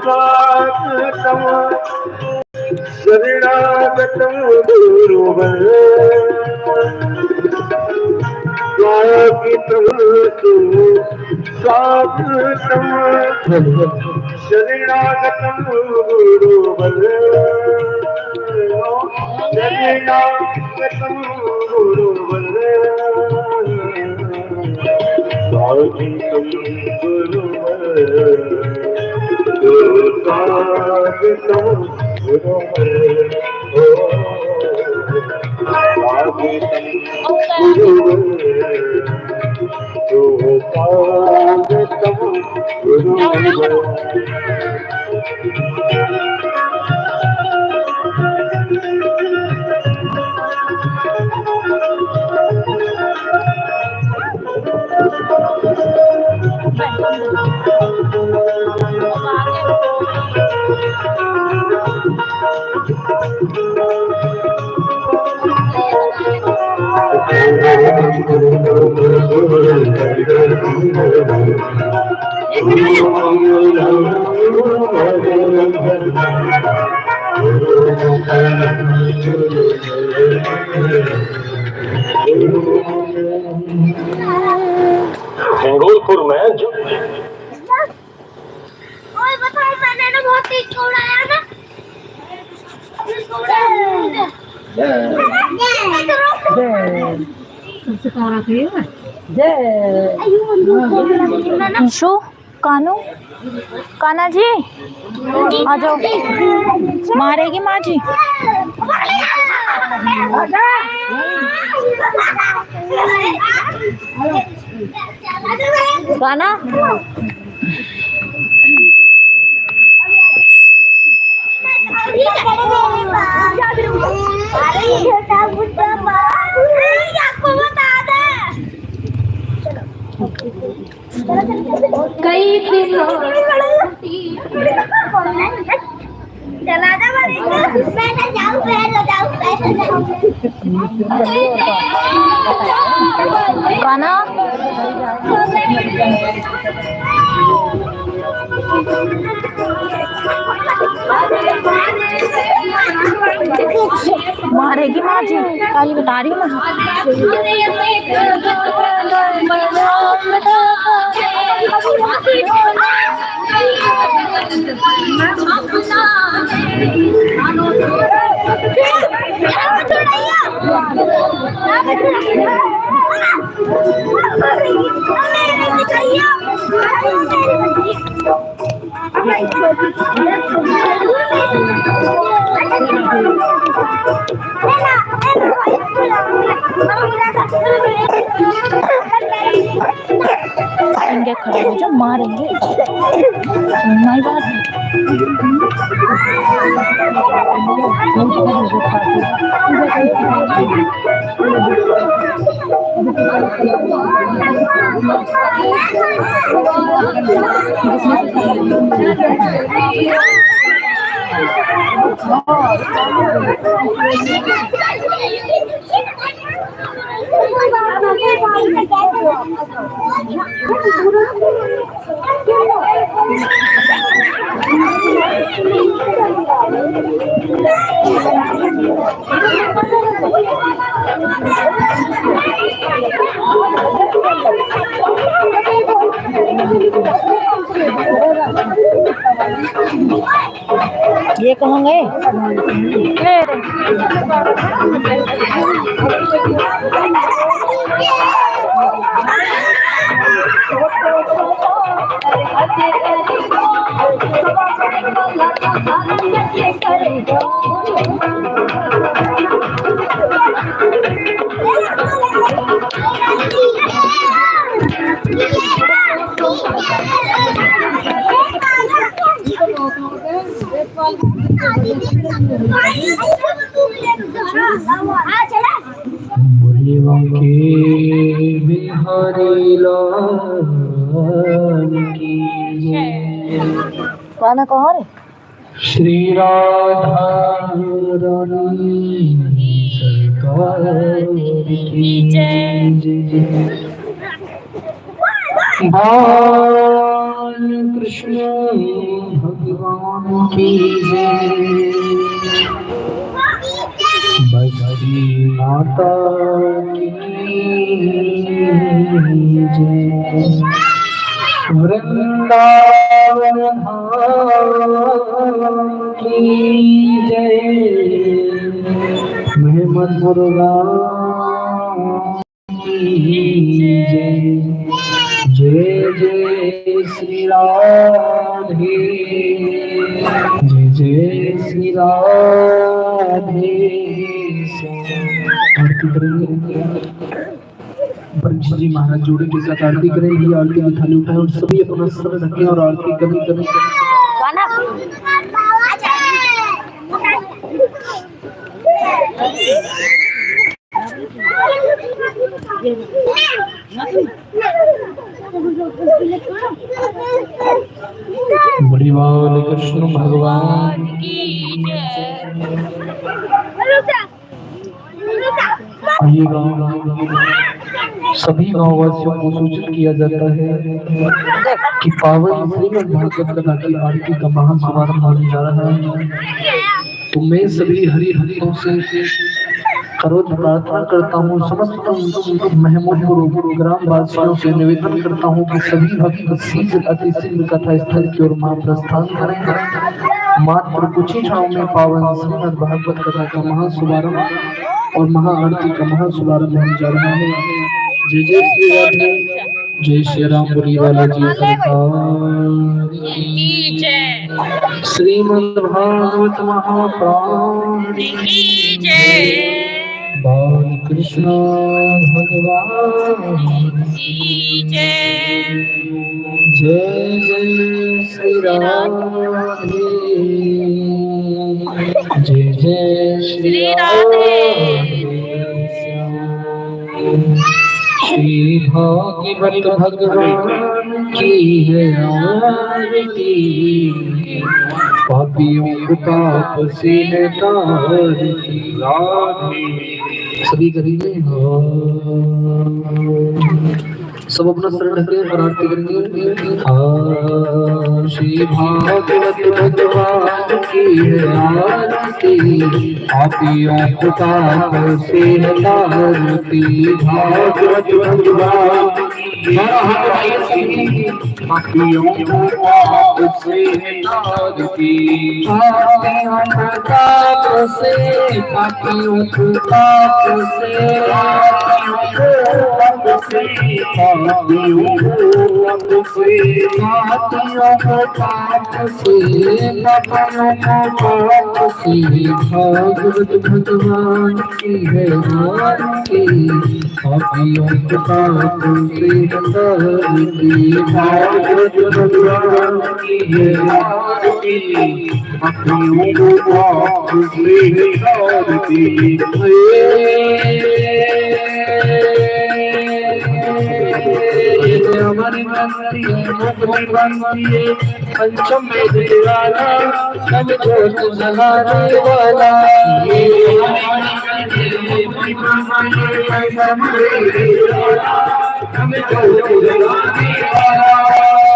स्वागतम शरणागतम गुरुवर स्वागतम स्वागतम शरणागतम गुरुवर शरणागतम गुरुवर स्वागतम गुरुवर स्वागतम गुरुवर स्वागतम गुरुवर हिंगोलपुर में जो बताओ मैंने ना बहुत तेज उड़ाया ना शो कानू काना जी आ जाओ मारेगी माँ जी काना कई चला जा मैं जाऊँ काना मारेगी माँ जी काली बता रही हूँ इनके खड़े हो जाओ मारेंगे नहीं बात ये कहाँ गए बिहारी लाल की गाना कहाँ रे श्री राधा रानी सरकार की जय। बाल कृष्ण भगवान की जय। बसरी माता की जय। वृंदावन धाम की जय। मेहमद मुर्गा की जय। जय जय श्री राधे। जय जय श्री राधे। आरती करेंगे परीक्षित जी महाराज जोड़े के साथ आरती करेंगे। आरती की थाली उठाए और सभी अपना सर ढकें और आरती करें। बड़ीवाल कृष्ण भगवान की आइएगा। सभी गांववासियों को सूचित किया जाता है कि पावन श्रीमद् भागवत कथा की आरती का महासमारोह होने जा रहा है। तो मैं सभी हरि भक्तों से करोड़ प्रार्थना करता हूँ, समस्त महमूदपुर ग्रामवासियों से निवेदन करता हूँ कि सभी भक्त शीघ्र अति शीघ्र कथा स्थल की ओर महाप्रस्थान करें। मात्र कुछ ही क्षणों में पावन श्रीमद् भागवत कथा का महाशुभारंभ और महाआरती का महाशुभारंभ होने जा रहा है। जय जय श्री राधे। जय श्री राम। बुरीवाला जी सरकार की जय। श्रीमद् भागवत महापुराण की जय। बाल कृष्ण भगवान की जय। जय जय श्री राधे। जय जय श्री राधे। श्री भागवत भगवान की है आरती। पापियों को पाप से तारती। राधे। सभी करेंगे सब अपना सर ढके और आरती करेंगे। श्री भागवत भगवान की है आरती। पापियों को पाप से तारती। भागवत भगवान पापियों को पाप से तारती। पापियों को पाप से पापियों को पाप से पापियों को पाप से भागवत भगवान की है आरती। पापियों को पाप से तारती। भागवत भगवान की है आरती। पापियों को पाप से तारती। हमारी पंचम वेद वाला सब जोत जगाने वाला।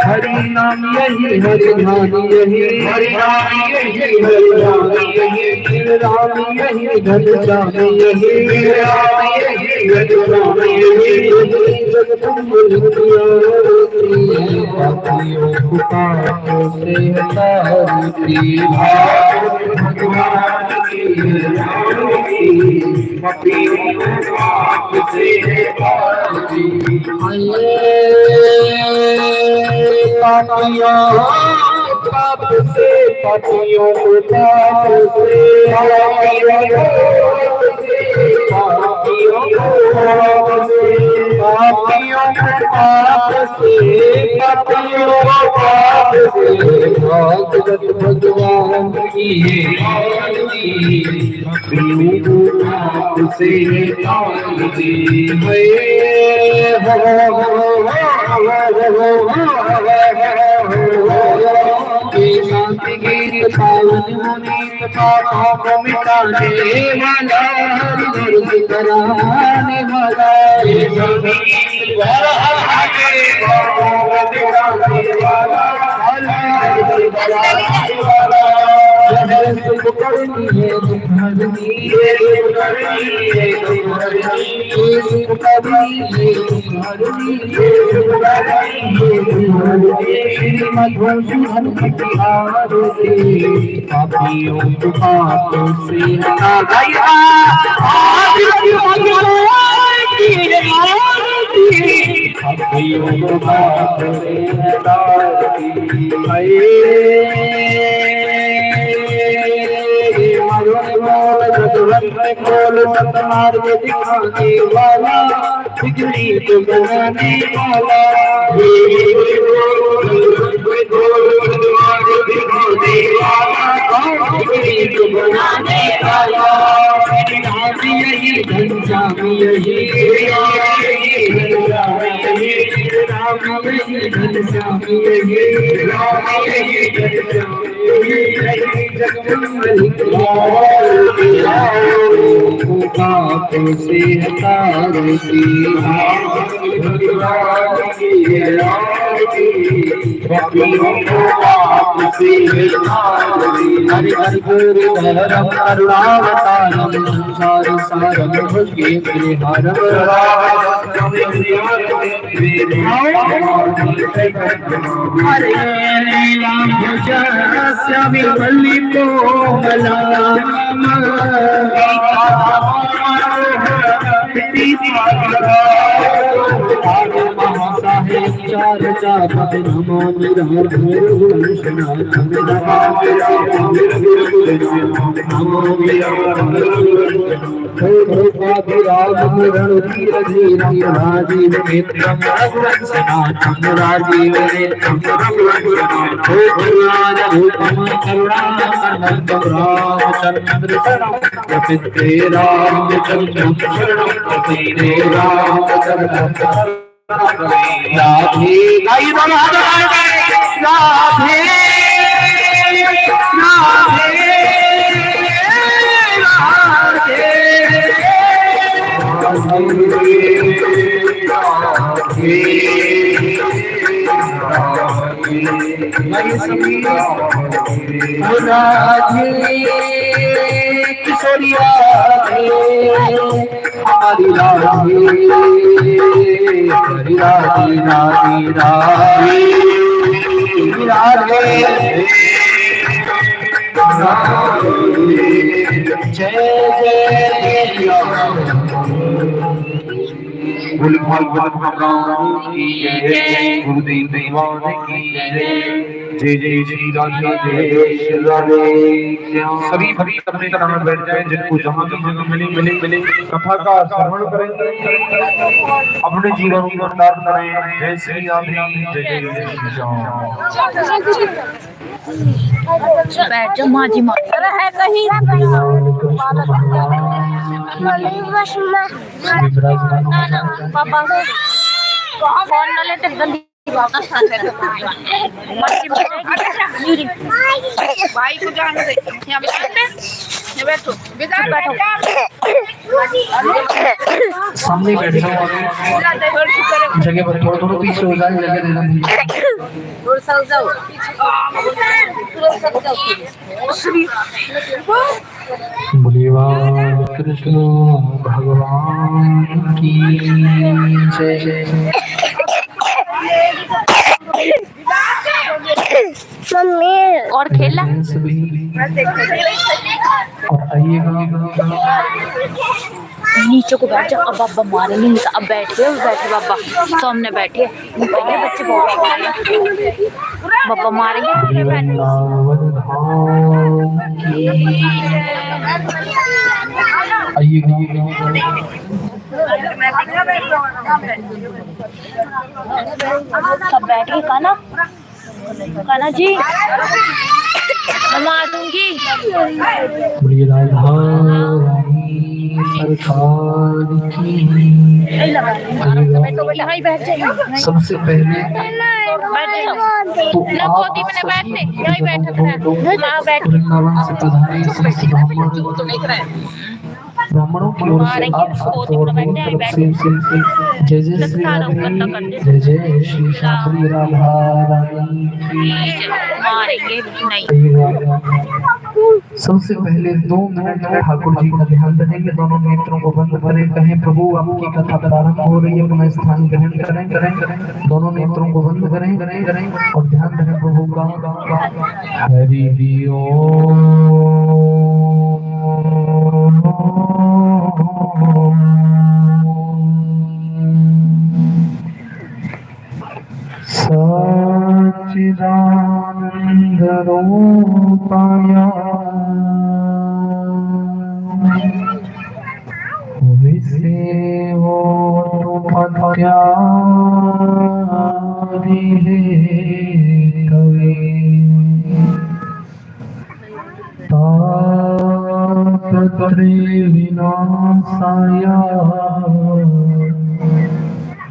हरि नाम यही हरि ध्यान यही हरि नाम यही हरि ध्यान यही राम यही घट श्याम यही राम यही घट श्याम यही पापियों को पाप से तारती। भगवान की पापियों को पाप से तारती। पापियों पाप से पापियों को पाप से पापियों को पापियों को पाप से भागवत भगवान की पापियों को पाप से तारती। शांति गीत पावन मुनीत पापों को मिटाने वाला दर्द कराने वाला। पापियों को पापों से बोल सतनार में दिखाने वाला बिगड़ी तो बनाने वाला बिगड़ी तो बनाने वाला यही घनश्याम यही घनश्याम पापों से हटारती हरि हरि धरम करुणावतारम संसार सारम भुजगेन्द्रहारम हरे राम श्यामी वल्ली कोमला चार चापत नमो निरहर राजीव नेत्रम सनातन राजीव नेत्रम करुणानंदम रामचंद्र प्रपद्ये रामचंद्र प्रपद्ये रामचंद्र राधे गाई राधे राधे राधे किशोरिया हमारी राधे हरि राधे राधे राधे जय जय गुरुदेव भगवान की जय जय श्री राधे जय राधे। सभी भक्त अपने तरह में बैठ जाएं, जिनको जहाँ की जगह मिले कथा का श्रवण करेंगे, अपने जीवन को उद्धार करें। जय श्री राधे जय जय श्री राम। बैठ जाओ माँ जी माँ है कहीं पापा फोन न लेते गंदी भाई को जाने दे यहाँ बैठो सामने बैठ जाओ, जगह पर थोड़ा पीछे हो जाए, जगह देना बोलिए कृष्ण भगवान की जय जय। और खेला नीचे को बैठ जाओ। अब बाबा मारेंगे नहीं, अब बैठे बाबा सामने बैठे बच्चे बाबा मारेंगे। सब बैठ के काना जी मैं दूंगी। सरकार की सबसे पहले ब्राह्मणों की ओर से आप सबको और मेरी तरफ से जय जय श्री राधे, जय जय श्री शांति राधा रानी की मारेंगे नहीं। जय। सबसे पहले 2 मिनट ठाकुर जी का ध्यान रखेंगे, दोनों नेत्रों को बंद करें, कहें प्रभु आपकी कथा प्रारंभ हो रही है, अपना स्थान ग्रहण करें, दोनों नेत्रों को बंद करें और ध्यान रखें प्रभु का। हरि सच्चिदानंद रूपाय विसेवो तवे तापत्रे विनाशाय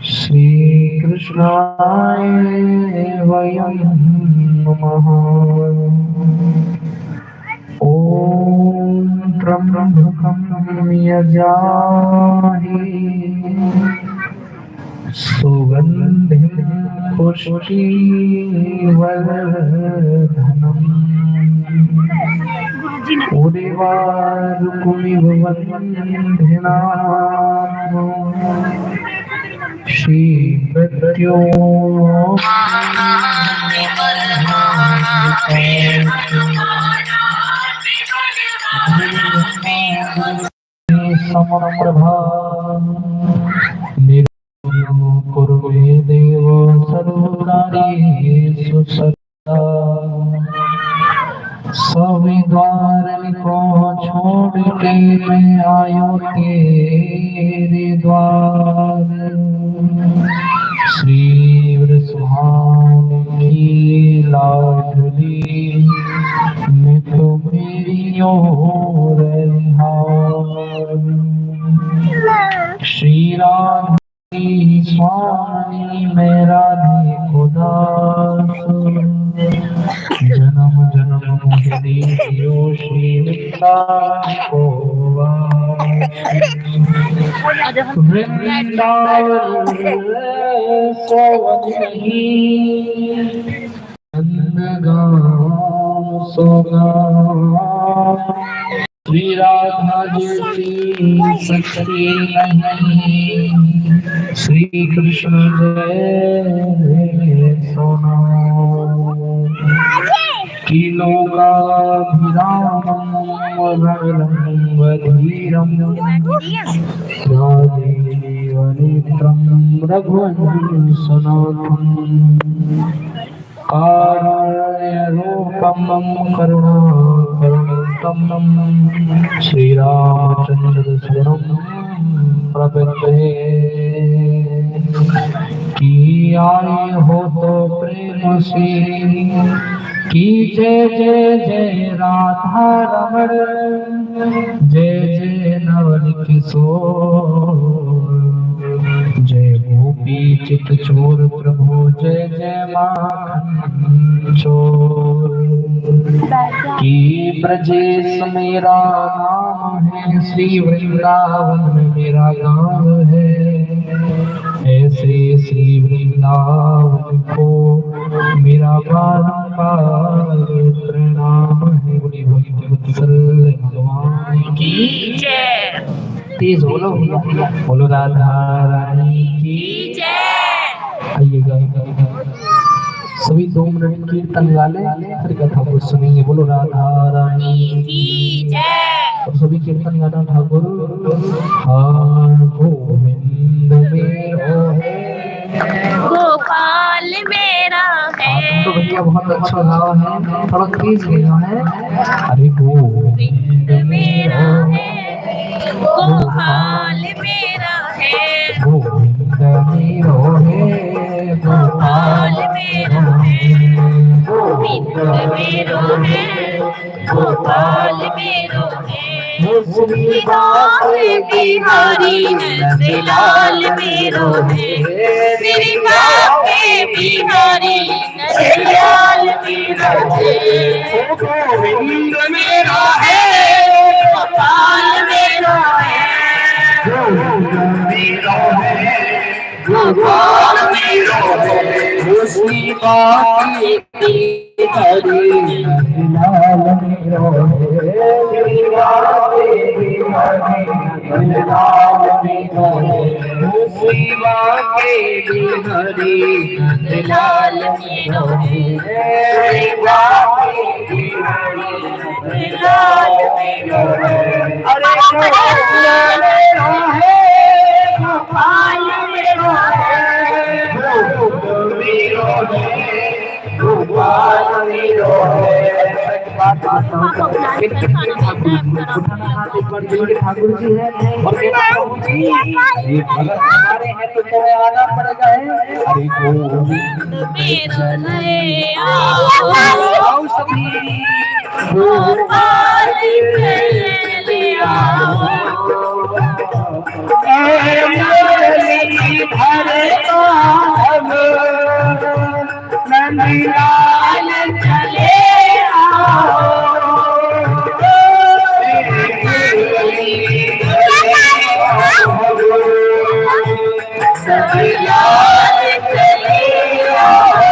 श्री कृष्णाय वयं नमः। ओम त्र्यंबकं यजामहे सुगंधिं पुष्टिवर्धनम् उर्वारुकमिव वन्दनामः श्री मृत्यो समप्रभा कुरुवे देव सर्वकार्येषु सदा। सभी द्वार को छोड़ के मैं आयो तेरे द्वार, श्री वृषभानु की लाडली मैं तो मेरी ओर निहार। श्री राधे स्वामी मैं राधे को दास, जन्म जन्म के देवियो श्री वृंदावन को वृंदावन सोवन नहीं नंदगांव सोगांव। श्री राधा जैसी सखी नहीं, श्री कृष्ण जय सोना। किलोकाभिरामं रणरंगधीरं राजीवनेत्रं रघुवंशनाथं कारुण्यरूपं करुणाकरं श्रीरामचन्द्रशरणं प्रपद्ये। कि आए हो तो प्रेम से की जय जय जय राधा रमण, जय जय नवल किशोर, जय गोपी चित चोर प्रभु, जय जय माखन चोर। कि ब्रजेश मेरा नाम है, श्री वृंदावन मेरा गाँव है, ऐसे श्री वृंदावन को मेरा बारंबार प्रणाम है। बोली वत्सल भगवान की जय। तेज बोलो भैया, बोलो राधा रानी की जय। आइएगा सभी 2 मिनट कीर्तन गाले हरि कथा को सुनेंगे। बोलो राधा रानी की जय। और सभी कीर्तन गाना ठाकुर हाँ गोविंद मेरो है, गोपाल मेरा है। तो भैया बहुत अच्छा गावा है, थोड़ा तेज गाना है। अरे गोविंद मेरा है, गोपाल मेरा है, गोविंद मेरो है, गोपाल मेरा है, गोविंद मेरो है, गोपाल मेरो है। श्री बाके बिहारी नंदलाल मेरो है, श्री बाके बिहारी नंदलाल मेरो है। गोविंद मेरा है, गोपाल मेरा है, गोपाल मेरो है उसी बाकी हरे लाल मेरो है लाल मेरो है उसी बाकी हरे लाल मेरो है लाल मेरो है अरे गोपाल मेरो है गोपाल मेरो है ठाकुर जी है और प्रभु जी ये भगत हमारे हैं तो तुम्हें आना पड़ेगा है अरे गोविंद मेरा है आओ सभी गोपाल चले आओ मुरली भरता हम नंदलाल चले आओ नंदलाल चले आओ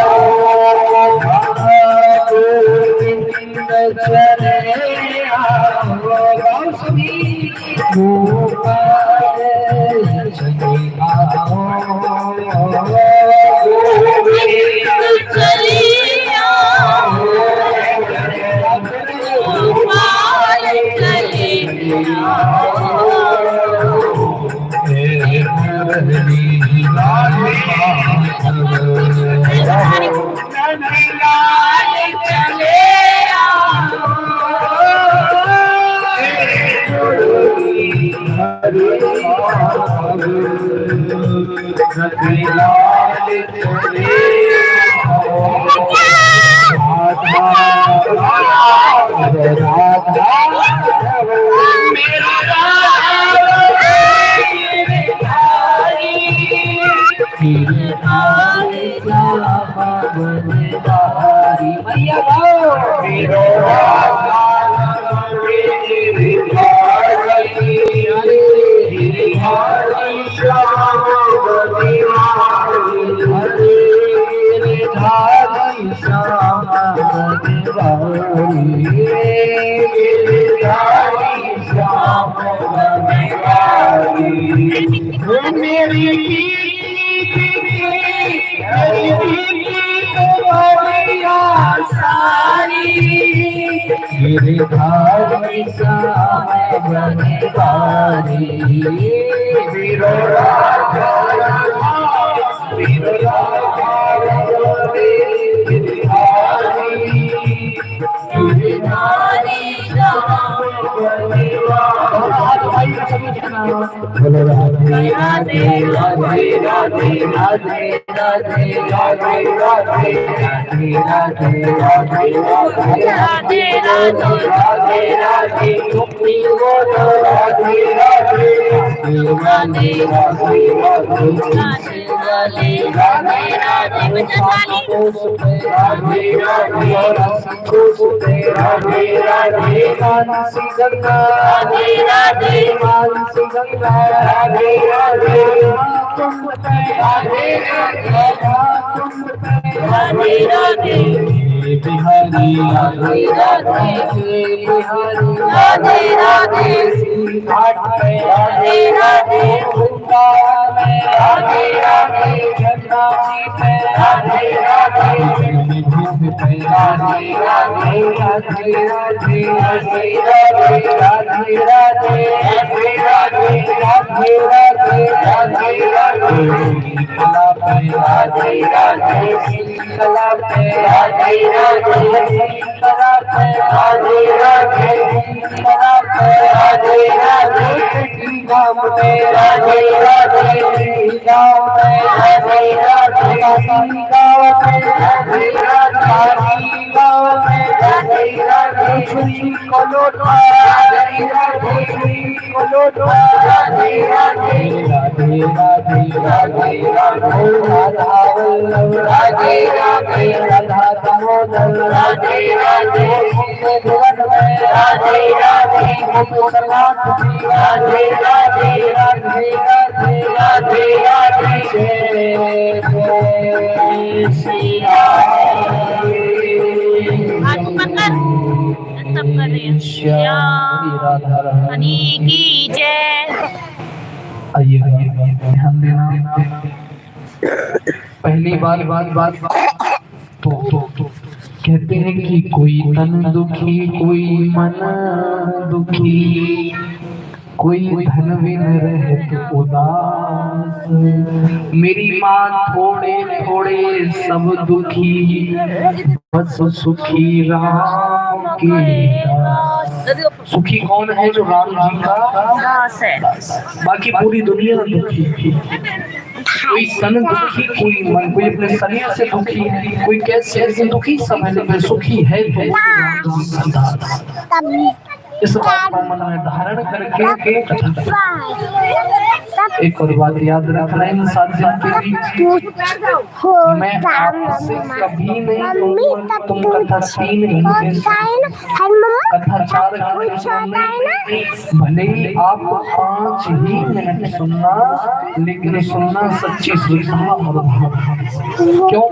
गोविंद चले आओ गोपाल चले आओ चले आओ गोपाल चले गिरधारी श्याम बनवारी वीरो राजा वीरो गिरधारी श्याम बनवारी राधे राधे राधे राधे राधे राधे राधे राधे राधे राधे राधे राधे मुक्ति बोलो राधे राधे राधे राधे राधे राधे राधे राधे राधे और संतोष राधे राधे मानसी गंगा राधे राधे मानसी गंगा राधे राधे राधे राधे राधे बिहारी राधे राधे बिहारी राधे राधे घाट पे राधे राधे वृंदावन में राधे राधे जमुना जी पे राधे राधे पे राधे राधे राधे राधे राधे राधे राधे राधे राधे राधे राधे राधे राधे कला पे राधे राधे कला पे राधे राधे कला पे राधे राधे कला पे राधे राधे गाँव पे राधे राधे गाँव पे राधे राधे गाँव पे राधे राधे गाँव पे राधे श्री को लौटा राधे श्री को लौटा राधे राधे राधे राधे राधे राधा वल्लभ राधे राधे राधा दामोदर राधे राधे राधे राधे गोपीनाथ राधे राधे राधे राधे राधे राधे जय श्री राधा रानी की जय। आइए ध्यान देना। पहली बात तो कहते हैं कि कोई तन दुखी कोई मन दुखी कोई धन बिन रहे तो उदास। मेरी माँ थोड़े थोड़े सब दुखी बस सुखी राम के दास। सुखी कौन है? जो राम जी का दास है। बाकी पूरी दुनिया दुखी थी। कोई सन दुखी कोई मन, कोई अपने शरीर से दुखी है, कोई कैसे दुखी सब है, लेकिन सुखी है इस बात को मन में धारण करके एक और बात याद रखना, इंसान के बीच मैं आपसे कभी नहीं कहूँगा तुम कथा 3 घंटे कथा 4 घंटे, भले ही आप 5 ही मिनट सुनना, लेकिन सुनना सच्ची श्रद्धा और भाव। क्यों?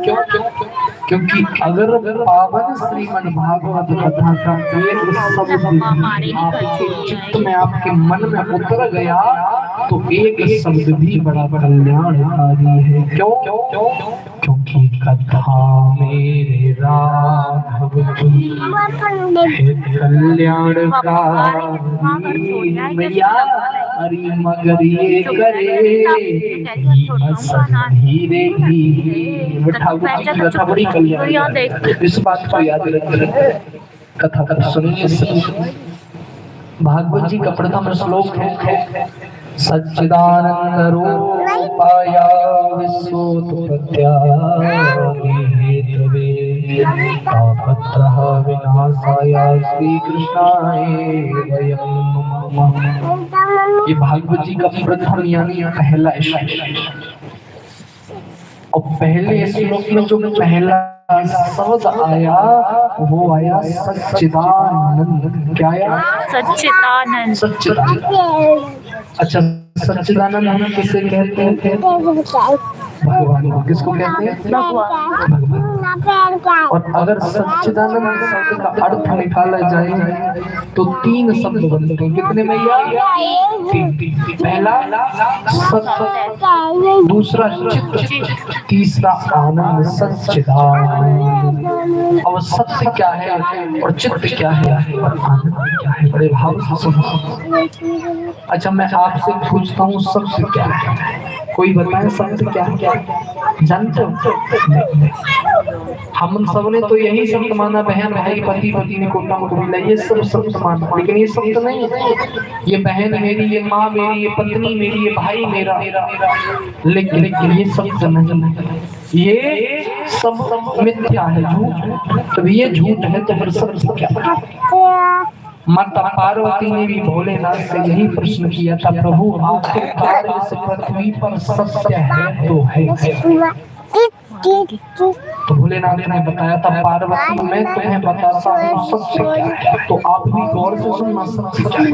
क्योंकि अगर पावन श्रीमद् भागवत कथा का एक शब्द आपके चित्त में आपके मन में उतर गया तो एक शब्द भी बड़ा कल्याणकारी है। क्यों? क्योंकि कथा मेरे राघव की कल्याणकारी मैया हरि मगर ये करे हीरे ही कथा बड़ी कल्याण। इस बात को याद रखिए। कथा सुनिए। भागवत जी का प्रथम श्लोक है सच्चिदानंद रूपाय विश्वोत्पत्त्यादिहेतवे तापत्रय विनाशाय श्री कृष्णाय वयं नमः। ये भागवत जी का प्रथम यानी पहला श्लोक। और पहले श्लोक में जो पहला शब्द आया वो आया सच्चिदानंद। क्या आया? सच्चिदानंद। अच्छा, सच्चिदानंद हम किसे कहते हैं? भगवान को। किसको कहते हैं? भगवान। और अगर सच्चिदानंद शब्द का अर्थ निकाला जाए तो 3 शब्द बनते हैं। कितने भैया? 3। पहला सत्य, दूसरा चित्त, तीसरा आनंद। सच्चिदानंद। अब सत्य क्या है और चित्त क्या है और आनंद क्या है? बड़े भाव से सुनो। अच्छा, मैं आपसे पूछता हूँ सत्य क्या है? कोई बताए सत्य क्या है? जानते हो? हम सब ने तो यही सत्य माना, बहन भाई पति पत्नी कोटा मुकुला, ये सब सत्य माना, लेकिन ये सत्य नहीं है। ये बहन मेरी, ये माँ मेरी, ये पत्नी मेरी, ये भाई मेरा, लेकिन ये सत्य नहीं। ये सब मिथ्या है, झूठ। तो ये झूठ है तो फिर सत्य क्या? माता पार्वती ने भी भोलेनाथ से यही प्रश्न किया था, प्रभु आखिरकार इस पृथ्वी पर सत्य है तो है। तो भोलेनाथ ने बताया था, पार्वती मैं तुम्हें बताता हूँ सत्य क्या है, तो आप भी गौर से सुनना सत्य क्या है।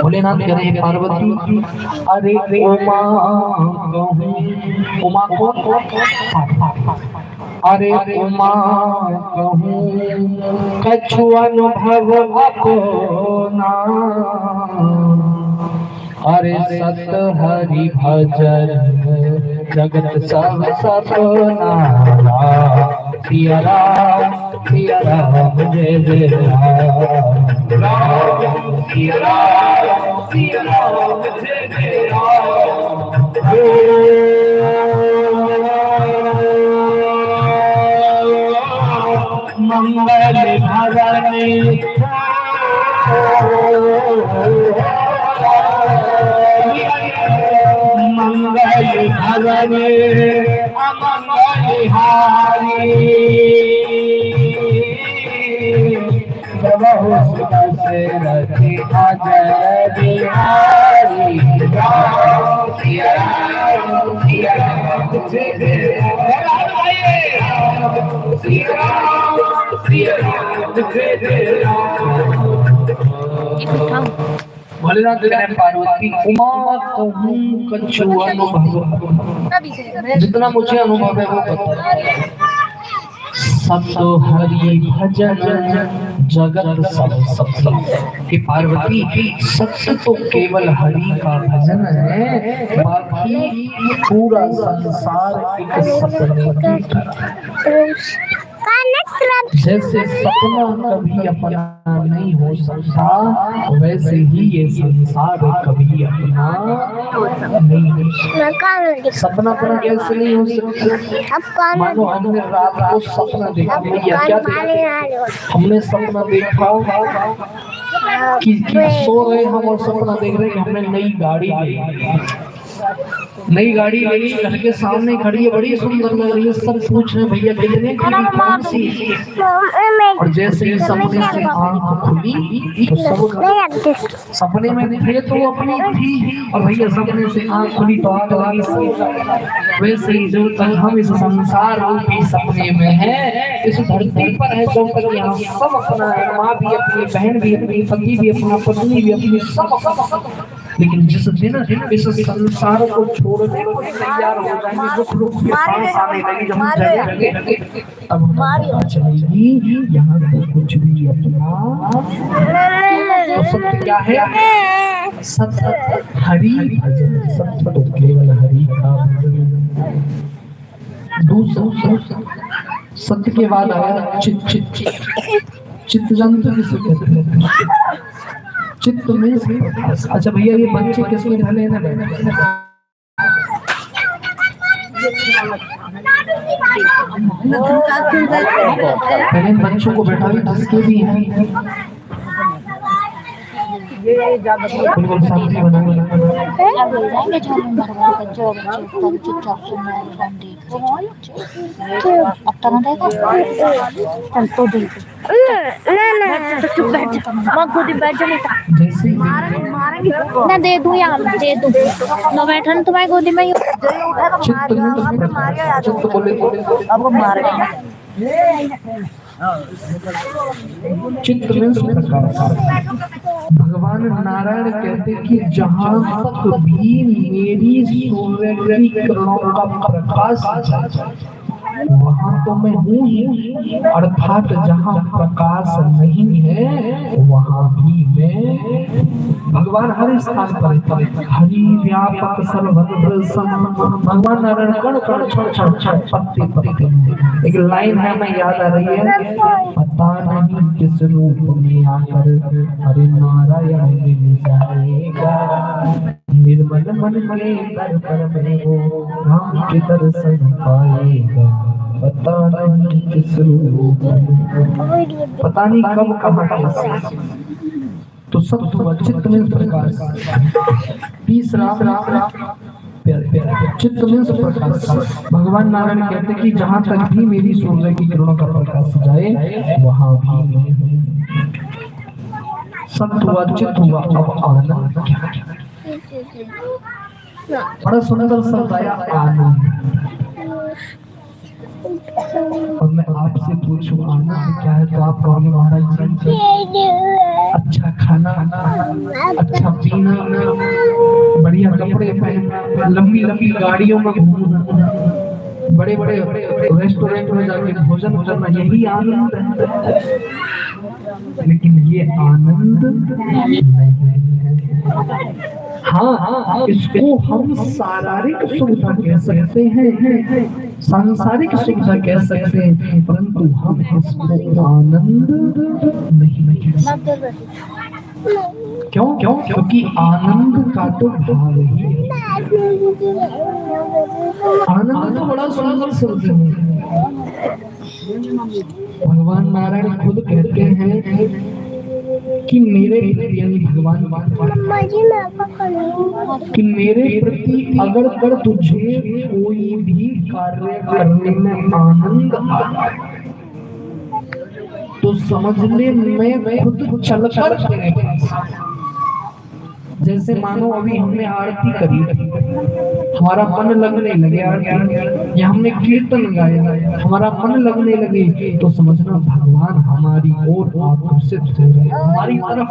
भोलेनाथ कह रहे पार्वती, अरे उमा कहूँ, उमा कौन? अरे उमा कहूँ कछु अनुभव अपना, अरे सत हरि भजन जगत सब सपना। सिया राम जय जय राम, सिया राम जय जय मंगल भगवान मंगल भगवान अमंगल हारी प्रभु से रति अजय बिहारी भोलेनाथ ने पार्वती उमा कहूँ कछु अनुभव, जितना मुझे अनुभव है वो बता। सब तो हरि भजन जगत सब सत्य। कि पार्वती सत्य तो केवल हरि का भजन है, बाकी पूरा संसार एक सपने की तरह। जैसे सपना कभी अपना नहीं हो सकता, वैसे ही ये संसार कभी अपना नहीं हो सकता। सपना अपना कैसे नहीं हो सकता? मानो हमने रात को सपना देखा, भैया क्या देखा? हमने सपना देखा कि सो रहे हम और सपना देख रहे कि हमने नई गाड़ी ली, घर के सामने खड़ी है, बड़ी सुंदर लग रही है, सब पूछ रहे भैया कितने की, कौन सी? और जैसे ही सपने से आंख खुली तो सब सपने में थे तो अपनी थी, और भैया सपने से आंख खुली तो आग लगी। वैसे ही जो तक हम इस संसार रूपी सपने में है, इस धरती पर है, जो तक यहाँ सब अपना है, माँ भी अपनी, बहन भी अपनी, पति भी अपना, पत्नी भी अपनी, सब अपना। लेकिन जिस दिन इस संसार को छोड़ने को तैयार हो जाएंगे, रुक रुक के सांस आने लगी, जब हम जगह लगे तब हमें चलेगी यहाँ पे कुछ भी अपना। तो सत्य क्या है? सत्य हरि भजन, सत्य तो केवल हरि का भजन। दूसरा सत्य के बाद आया चित्त। चित्त जंतु किसे कहते हैं? चित्त में। अच्छा भैया ये बच्चे किसमें ढले हैं ना? पहले बच्चों को बैठा भी जिसके भी हैं बिल्कुल शांति बनाए। मैं दे दूं या दे दूं ना, बैठन तुम्हारी गोदी में चित्त में भगवान नारायण कहते कि जहाँ तक भी मेरी सूर्य की किरणों का प्रकाश वहाँ तो मैं हूँ ही, अर्थात जहाँ प्रकाश नहीं है वहाँ भी मैं। भगवान हर स्थान पर हरि व्यापक सर्वत्र सम। भगवान नारायण कण कण क्षण क्षण क्षण पत्ते पत्ते। एक लाइन है मैं याद आ रही है, पता नहीं किस रूप में आकर हरि नारायण मिल जाएगा, निर्मल मन के दर पर में वो राम के दर्शन पाएगा, पता नहीं किस रूप में, पता नहीं कब कहाँ कैसे। तो सब चित्त में प्रकाश। तीसरा चित्त में प्रकाश। भगवान नारायण कहते कि जहाँ तक भी मेरी सूर्य की किरणों का प्रकाश जाए वहाँ भी सत्य हुआ, चित्त हुआ। अब आनंद बड़ा सुंदर शब्द आया, आनंद। और मैं आपसे पूछूं आनंद क्या है तो आप कहोगे महाराज जी अच्छा खाना, अच्छा पीना, बढ़िया कपड़े पहनना, लंबी लंबी गाड़ियों में घूमना, बड़े बड़े रेस्टोरेंट में जाके भोजन करना, यही आनंद है। लेकिन ये आनंद नहीं है। हाँ, इसको हम शारीरिक सुविधा कह सकते हैं, सांसारिक सुविधा कह सकते हैं, परंतु हम इसको आनंद नहीं कह सकते। क्यों? क्योंकि आनंद का तो भाव ही है। आनंद तो बड़ा सुंदर शब्द है। भगवान नारायण खुद कहते हैं कि मेरे यानी भगवान कि मेरे प्रति अगर तुझे कोई भी कार्य करने में आनंद आता है तो समझने में खुद चल कर, जैसे मानो अभी हमने आरती करी, हमारा मन लगने लगे आरती, या हमने कीर्तन गाया, हमारा मन लगने लगे, तो समझना भगवान हमारी ओर आकर्षित हो रहे हैं, हमारी तरफ।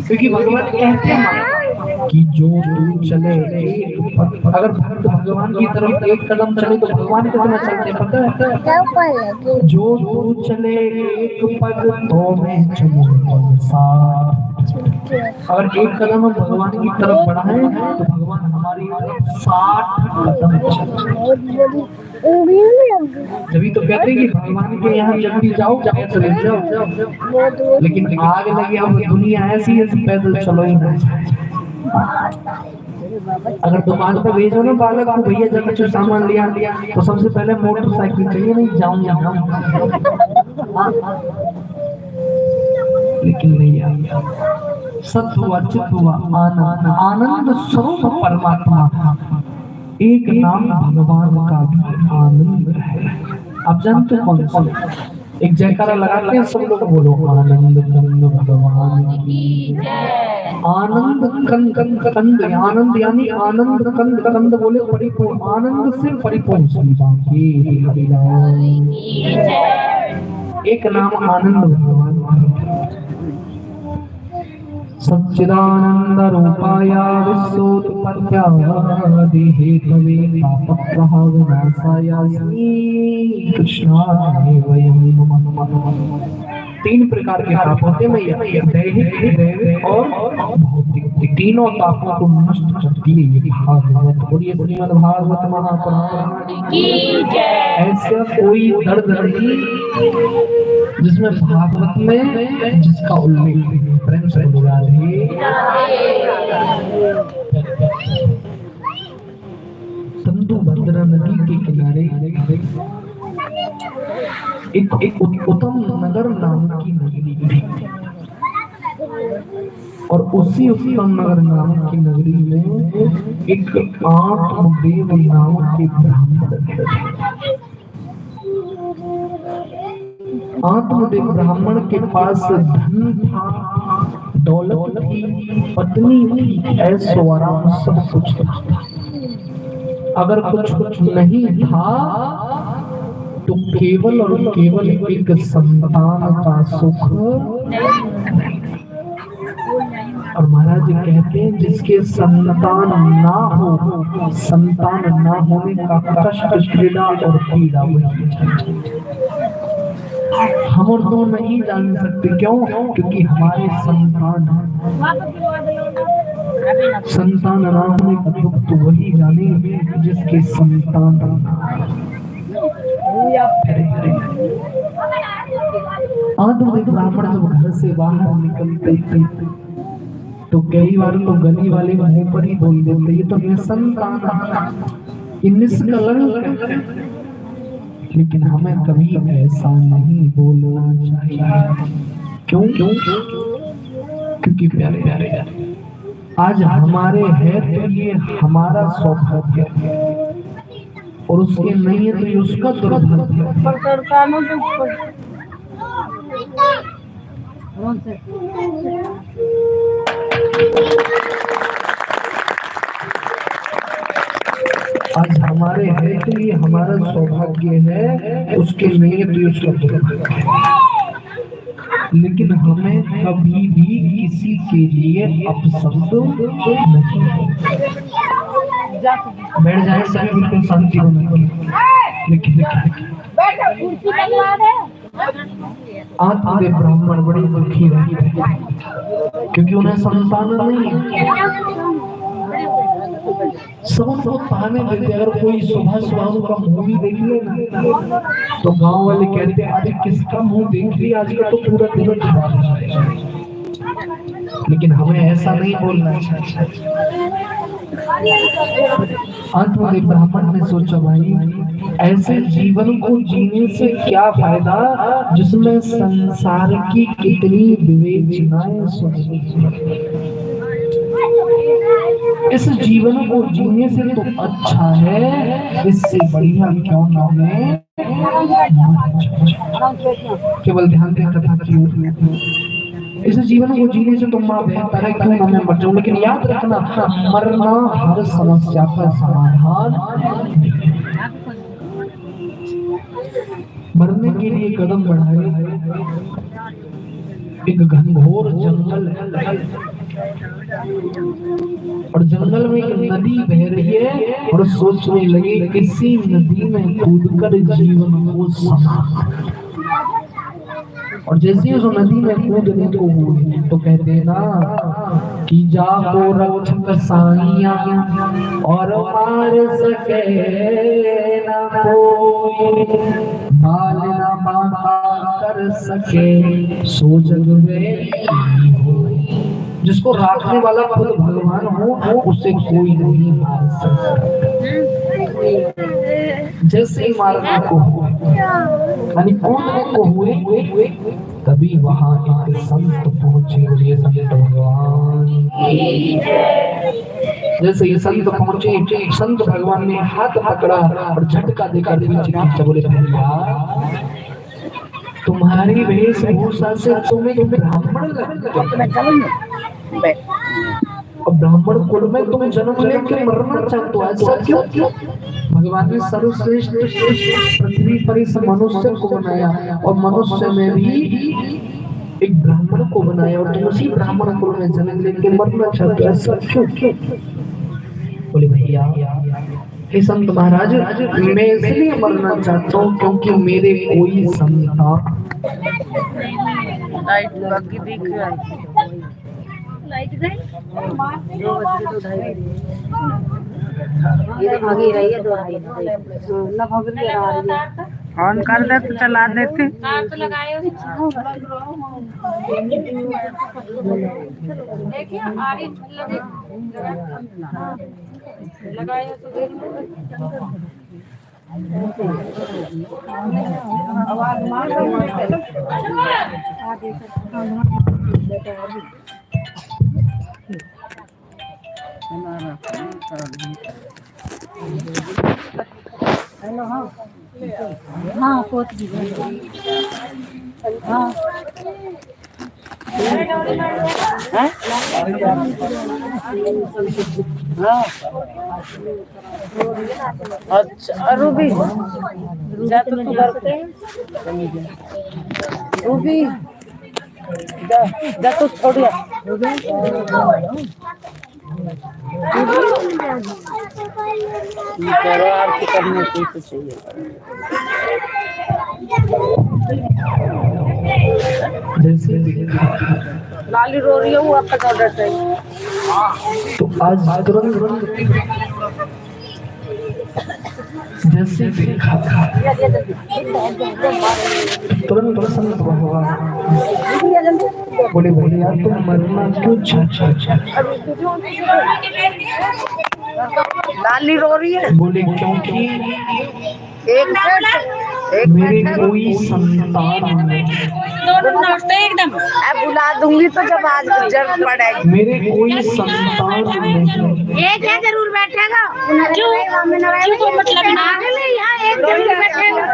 क्योंकि भगवान कहते हैं कि जो तू चले एक पग, अगर भक्त भगवान की तरफ एक कदम चले तो भगवान कितना चलते पता है? जो तू चले एक पग तो मैं चलूं साथ। और एक कदम हम भगवान की तरफ बढ़ाएं तो भगवान हमारी 60 कदम चलते। तभी तो कहते हैं कि भगवान के यहाँ जब भी जाओ चले जाओ, लेकिन आग लगे अब दुनिया ऐसी है पैदल चलो ही ना। अगर दुकान पे भेजो ना बालक को, भैया जब कुछ सामान लिया तो सबसे पहले मोटरसाइकिल चाहिए, नहीं जाऊंगा। लेकिन नहीं आया, सत हुआ चित हुआ आनंद, आनंद स्वरूप परमात्मा, एक नाम भगवान का भी आनंद है। आप जानते कौन सा? एक जयकारा लगाते हैं सब लोग, बोलो आनंद कंद भगवान की जय। आनंद कंद कंद, आनंद यानी आनंद कंद, कंद बोले परिपूर्ण, आनंद से परिपूर्ण की जय। एक नाम आनंद भगवान। सच्चिदानंद रूपाय विश्वोत्पत्त्यादि हेतवे तापत्रयविनाशाय श्री कृष्णाय वयं नमः। 3 प्रकार के ताप होते हैं, दैहिक, दैविक और भौतिक। तीनों तापों को नष्ट करती है ये भागवत। और ये श्रीमद् भागवत महापुराण की जय। ऐसा कोई दर्द नहीं जिसमें भागवत में जिसका उल्लेख प्रेम से बोला है। तंतुभद्रा नदी के किनारे एक उत्तम नगर नाम की नगरी थी, और उसी उत्तम नगर नाम की नगरी में एक आत्मदेव नाम के ब्राह्मण थे। आत्मदेव ब्राह्मण के पास धन था, दौलत थी, पत्नी थी, ऐशो आराम सब कुछ था। अगर कुछ नहीं था तो केवल और केवल एक संतान का सुख। और महाराज जी कहते हैं जिसके संतान ना हो, संतान ना होने का कष्ट, पीड़ा और पीड़ा हम और दो नहीं जान सकते। क्यों? क्योंकि हमारे संतान ना होने का दुख तो वही जाने जिसके संतान आधुनिक ब्राह्मण जब घर से बाहर निकलते थे तो कई बार तो गली वाले मुंह पर ही बोल देते ये तो निसंतान, ये निष्कलंक। लेकिन हमें कभी ऐसा नहीं बोलना चाहिए। क्यों? क्योंकि प्यारे प्यारे आज हमारे है तो ये हमारा सौभाग्य है, और उसके नहीं है तो ये उसका दुर्भाग्य है। आज हमारे है तो ये हमारा सौभाग्य है, उसके नहीं है तो उसका दुर्भाग्य है। लेकिन हमें कभी भी किसी के लिए अपशब्द नहीं। बैठ जाए सभी बिल्कुल शांति होने। लेकिन आत्मदेव ब्राह्मण बड़े दुखी रहे क्योंकि उन्हें संतान नहीं। सबको ताने देते, अगर कोई सुबह सुबह का मूवी देख ले ना तो गांव वाले कहते हैं अरे किसका मुंह देख लिया आज का तो पूरा दिन खराब हो जाएगा। लेकिन हमें ऐसा नहीं बोलना चाहिए। आत्मदेव ब्राह्मण ने सोचा भाई ऐसे जीवन को जीने से क्या फायदा जिसमें संसार की कितनी विवेचनाएं सुननी। इस जीवन को जीने से तो अच्छा है, इससे बढ़िया क्यों ना है। केवल ध्यान दें कथा की, इस जीवन को जीने से तो माँ बेहतर है क्यों ना मैं मर जाऊं। लेकिन याद रखना, मरना हर समस्या का समाधान नहीं। मरने के लिए कदम बढ़ाए। एक घनघोर जंगल है और जंगल में एक नदी बह रही है और सोचने लगे किसी नदी में कूदकर जीवन को समाप्त। और जैसे उस नदी में कूदने को हुए तो कहते हैं ना कि जाको रक्षक साइया और मार सके न कोई, बाल न बांका कर सके सो जग में हो। जिसको राखने वाला खुद भगवान हो उसे कोई नहीं मार सकता। जैसे ही मारने को यानी कूदने को हुए तभी वहां एक संत पहुंचे। ये संत भगवान, जैसे ये संत पहुंचे, संत भगवान ने हाथ पकड़ा और झटका देकर पीछे बोले भैया तुम्हारी वेशभूषा से तुम्हें ब्राह्मण लगता है और ब्राह्मण कुल में तुम जन्म लेकर मरना चाहते हो, ऐसा क्यों? भगवान ने सर्वश्रेष्ठ पृथ्वी पर इस मनुष्य को बनाया और मनुष्य में भी एक ब्राह्मण को बनाया और तुम उसी ब्राह्मण कुल में जन्म लेकर मरना चाहते हो, ऐसा क्यों? बोले भैया हे संत महाराज मैं इसलिए मरना चाहता हूँ क्योंकि मेरे कोई संतान लाइट बाकी दिख रहा है। लाइट गई 2 बजे तो 2:30 ये तो भागी रही है 2:30 ना भाग रही है। ऑन कर दे तो चला देते। तो लगाए देखिए आगे लगाए तो आवाज मार हेलो। हाँ हाँ पोत दी हाँ अच्छा रूबी जा तो तू करते रूबी जा तो छोड़िया करो आरती करने की तो चाहिए। लाली रो रही है वो आपका ऑर्डर चाहिए तो आज तुरंत जैसे तुरंत संत भगवान बोले बोले यार तुम मरना क्यों चाहते? लाली रो रही है। बोले क्योंकि एक मेरे कोई संतान नहीं। एकदम बुला दूंगी तो जब आज जरूरत पड़ेगी। मेरे कोई संतान नहीं। ये क्या जरूर बैठेगा क्यों मतलब यहाँ एक जरूर बैठेगा।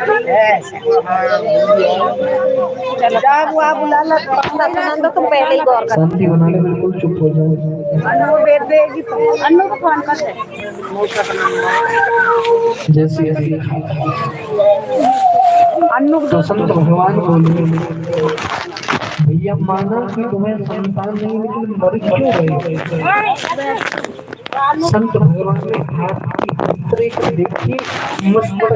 जब वो बुला लो तुम पहले ही गौर कर शांति बना ले, बिल्कुल चुप हो जाओ। अनु भेज देगी तो अनु को फोन कर जैसे अनु तो संत भगवान बोले भैया माना कि तुम्हें संतान नहीं लेकिन मर क्यों रहे? संत भगवान ने हाथ की हथेली को देखी, मस्तक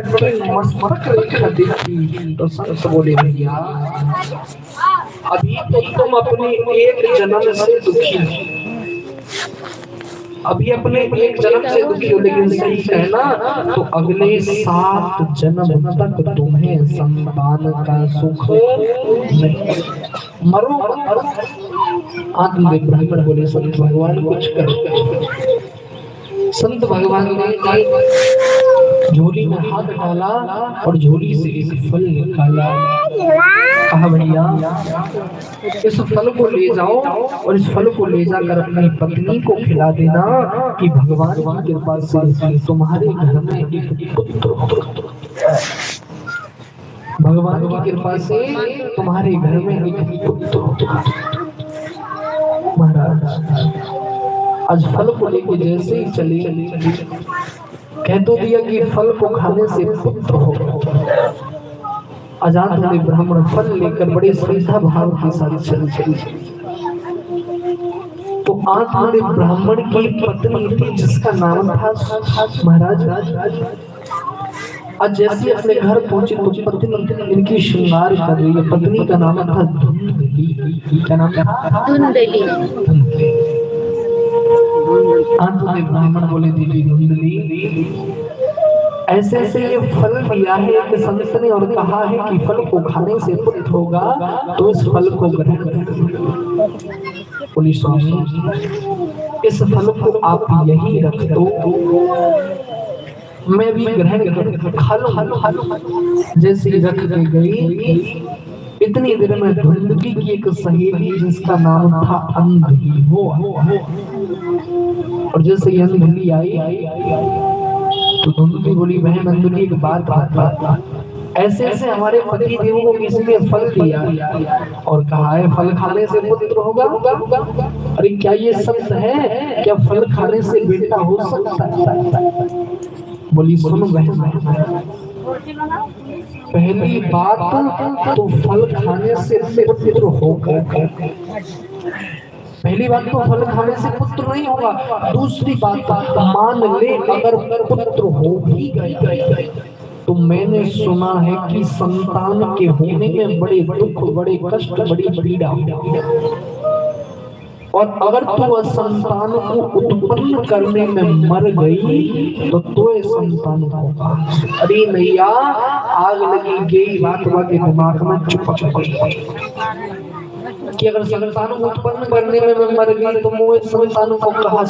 रेखा देखी तो संत बोले भैया अभी तो तुम अपने एक जन्म से दुखी हो, अभी अपने एक जन्म से दुखी हो, लेकिन सही कहना तो अगले 7 जन्म तक तुम्हें संतान का सुख नहीं। मरो आत्मदेव ब्राह्मण बोले संत भगवान कुछ कर संत भगवान ने झोली में हाथ डाला और झोली से एक फल निकाला। कहा भैया इस फल को ले जाओ और इस फल को ले जाकर अपनी पत्नी को खिला देना कि भगवान की कृपा से तुम्हारे घर में एक पुत्र, भगवान की कृपा से तुम्हारे घर में एक पुत्र। महाराज आज फल को लेके जैसे ही चले कह तो दिया कि फल को खाने से पुत्र हो। आजाद हुए ब्राह्मण फल लेकर बड़े श्रद्धा भाव के साथ चले। तो आत्म ब्राह्मण की पत्नी थी जिसका नाम था महाराज। आज जैसे अपने घर पहुंचे तो पत्नी इनकी श्रृंगार कर रही है। पत्नी का नाम था धुंधली। क्या नाम था? धुंधली। आत्म ब्राह्मण बोले दीदी धुंधली ऐसे ऐसे ये फल दिया है एक संत ने और कहा है कि फल को खाने से पुत्र होगा तो इस फल को ग्रहण करें। बोली स्वामी इस फल को आप यही रख दो, मैं भी ग्रहण कर खा लो। जैसे रख के गई इतनी देर में धुंधली की एक सहेली जिसका नाम था अंधली वो और जैसे ये अंधली आई तो धुंधली बोली बहन अंधली एक बात ऐसे ऐसे हमारे पति देवों को किसी ने फल दिया और कहा है फल खाने से पुत्र होगा। अरे क्या ये सत्य है? क्या फल खाने से बेटा हो सकता है? बोली सुनो बहन पहली बात तो फल खाने से पुत्र होगा। पहली बात तो फल खाने से पुत्र नहीं होगा। दूसरी बात मान ले अगर पुत्र हो भी गया तो मैंने सुना है कि संतान के होने में बड़े दुख बड़े कष्ट बड़ी पीड़ा और अगर तू संतान को उत्पन्न करने में मर गई तो संतान होगा। अरे नैया आग लगी गई बात के दिमाग में चुप कि अगर संतान को उत्पन्न करने में मैं मर गई तो मुझे संतान को कहा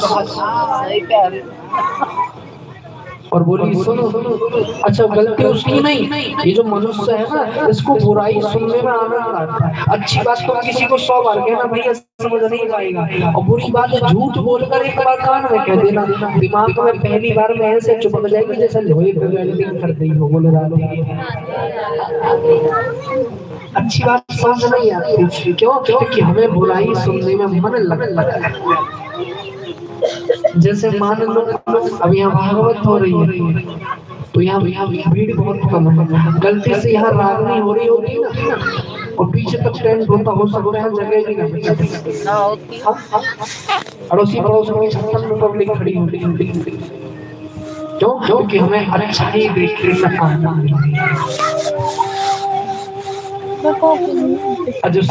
और बोली सुनो अच्छा गलती उसकी नहीं, ये जो मनुष्य है ना इसको बुराई सुनने में आनंद आता है। अच्छी बात तो किसी को 100 बार कहना भैया समझ नहीं पाएगा और बुरी बात झूठ बोलकर एक बार कान में कह देना दिमाग में पहली बार में ऐसे चुपक जाएगी जैसे लोहे को वेल्डिंग कर दी हो। बोले अच्छी बात समझ नहीं आती क्यों? क्योंकि हमें बुराई सुनने में मन लगा। जैसे मान लो अब यहाँ भागवत हो रही है तो यहाँ भीड़ बहुत कम है। गलती से यहाँ रागनी हो रही होती ना और पीछे तक टेंट होता हो सकता है जगह भी ना अड़ोसी पड़ोस में 56 पब्लिक खड़ी होती क्यों? क्योंकि हमें अच्छा ही देखने में आनंद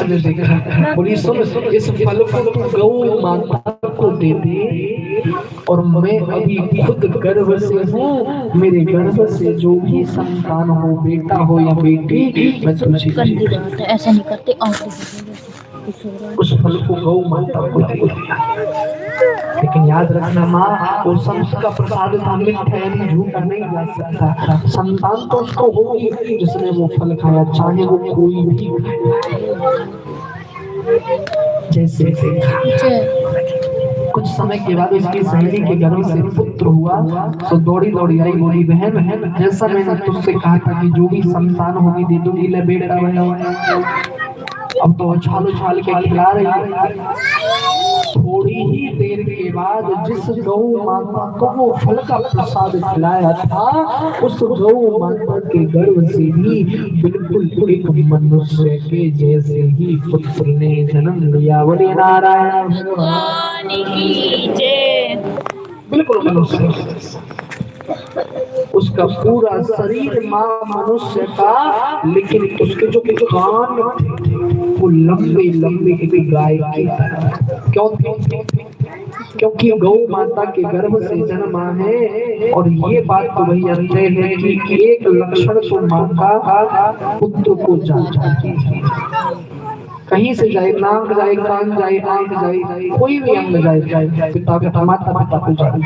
ने देखा। बोली सुन इस फल को तू गौ माता को दे दे और मैं अभी खुद गर्भ से हूँ। मेरे गर्भ से जो भी संतान हो बेटा हो या बेटी मैं तुझे ऐसा नहीं करते उस फल को गौ माता को दे दिया। लेकिन याद रखना माँ वो संत का प्रसाद था मिठा है झूठा नहीं जा सकता। संतान तो उसको होगी जिसने वो फल खाया चाहे वो कोई भी। जैसे कुछ समय के बाद इसकी सहेली के गर्भ से पुत्र हुआ तो दौड़ी दौड़ी आई बोली बहन जैसा मैंने तुझसे कहा था कि जो भी संतान होगी दे दूंगी ले बेटा अब तो उछाल उछाल के खिला रही है। थोड़ी ही देर के बाद जिस गौ माता को वो फल का प्रसाद खिलाया था उस गौ माता के गर्भ से भी बिल्कुल एक मनुष्य के जैसे ही पुत्र ने जन्म लिया। बोले नारायण भगवान की जय। बिल्कुल मनुष्य उसका पूरा शरीर माँ मनुष्य का लेकिन उसके जो कान वो लंबे लंबे गाय की तरह। क्यों? क्योंकि गौ माता के गर्भ से जन्मा है और ये बात तो वही जानते हैं कि एक लक्षण तो माँ का पुत्र को जाता है। कहीं से जाए नाक जाए कान जाए आंख जाए कोई भी अंग जाए पिता पिता माता पिता को जाए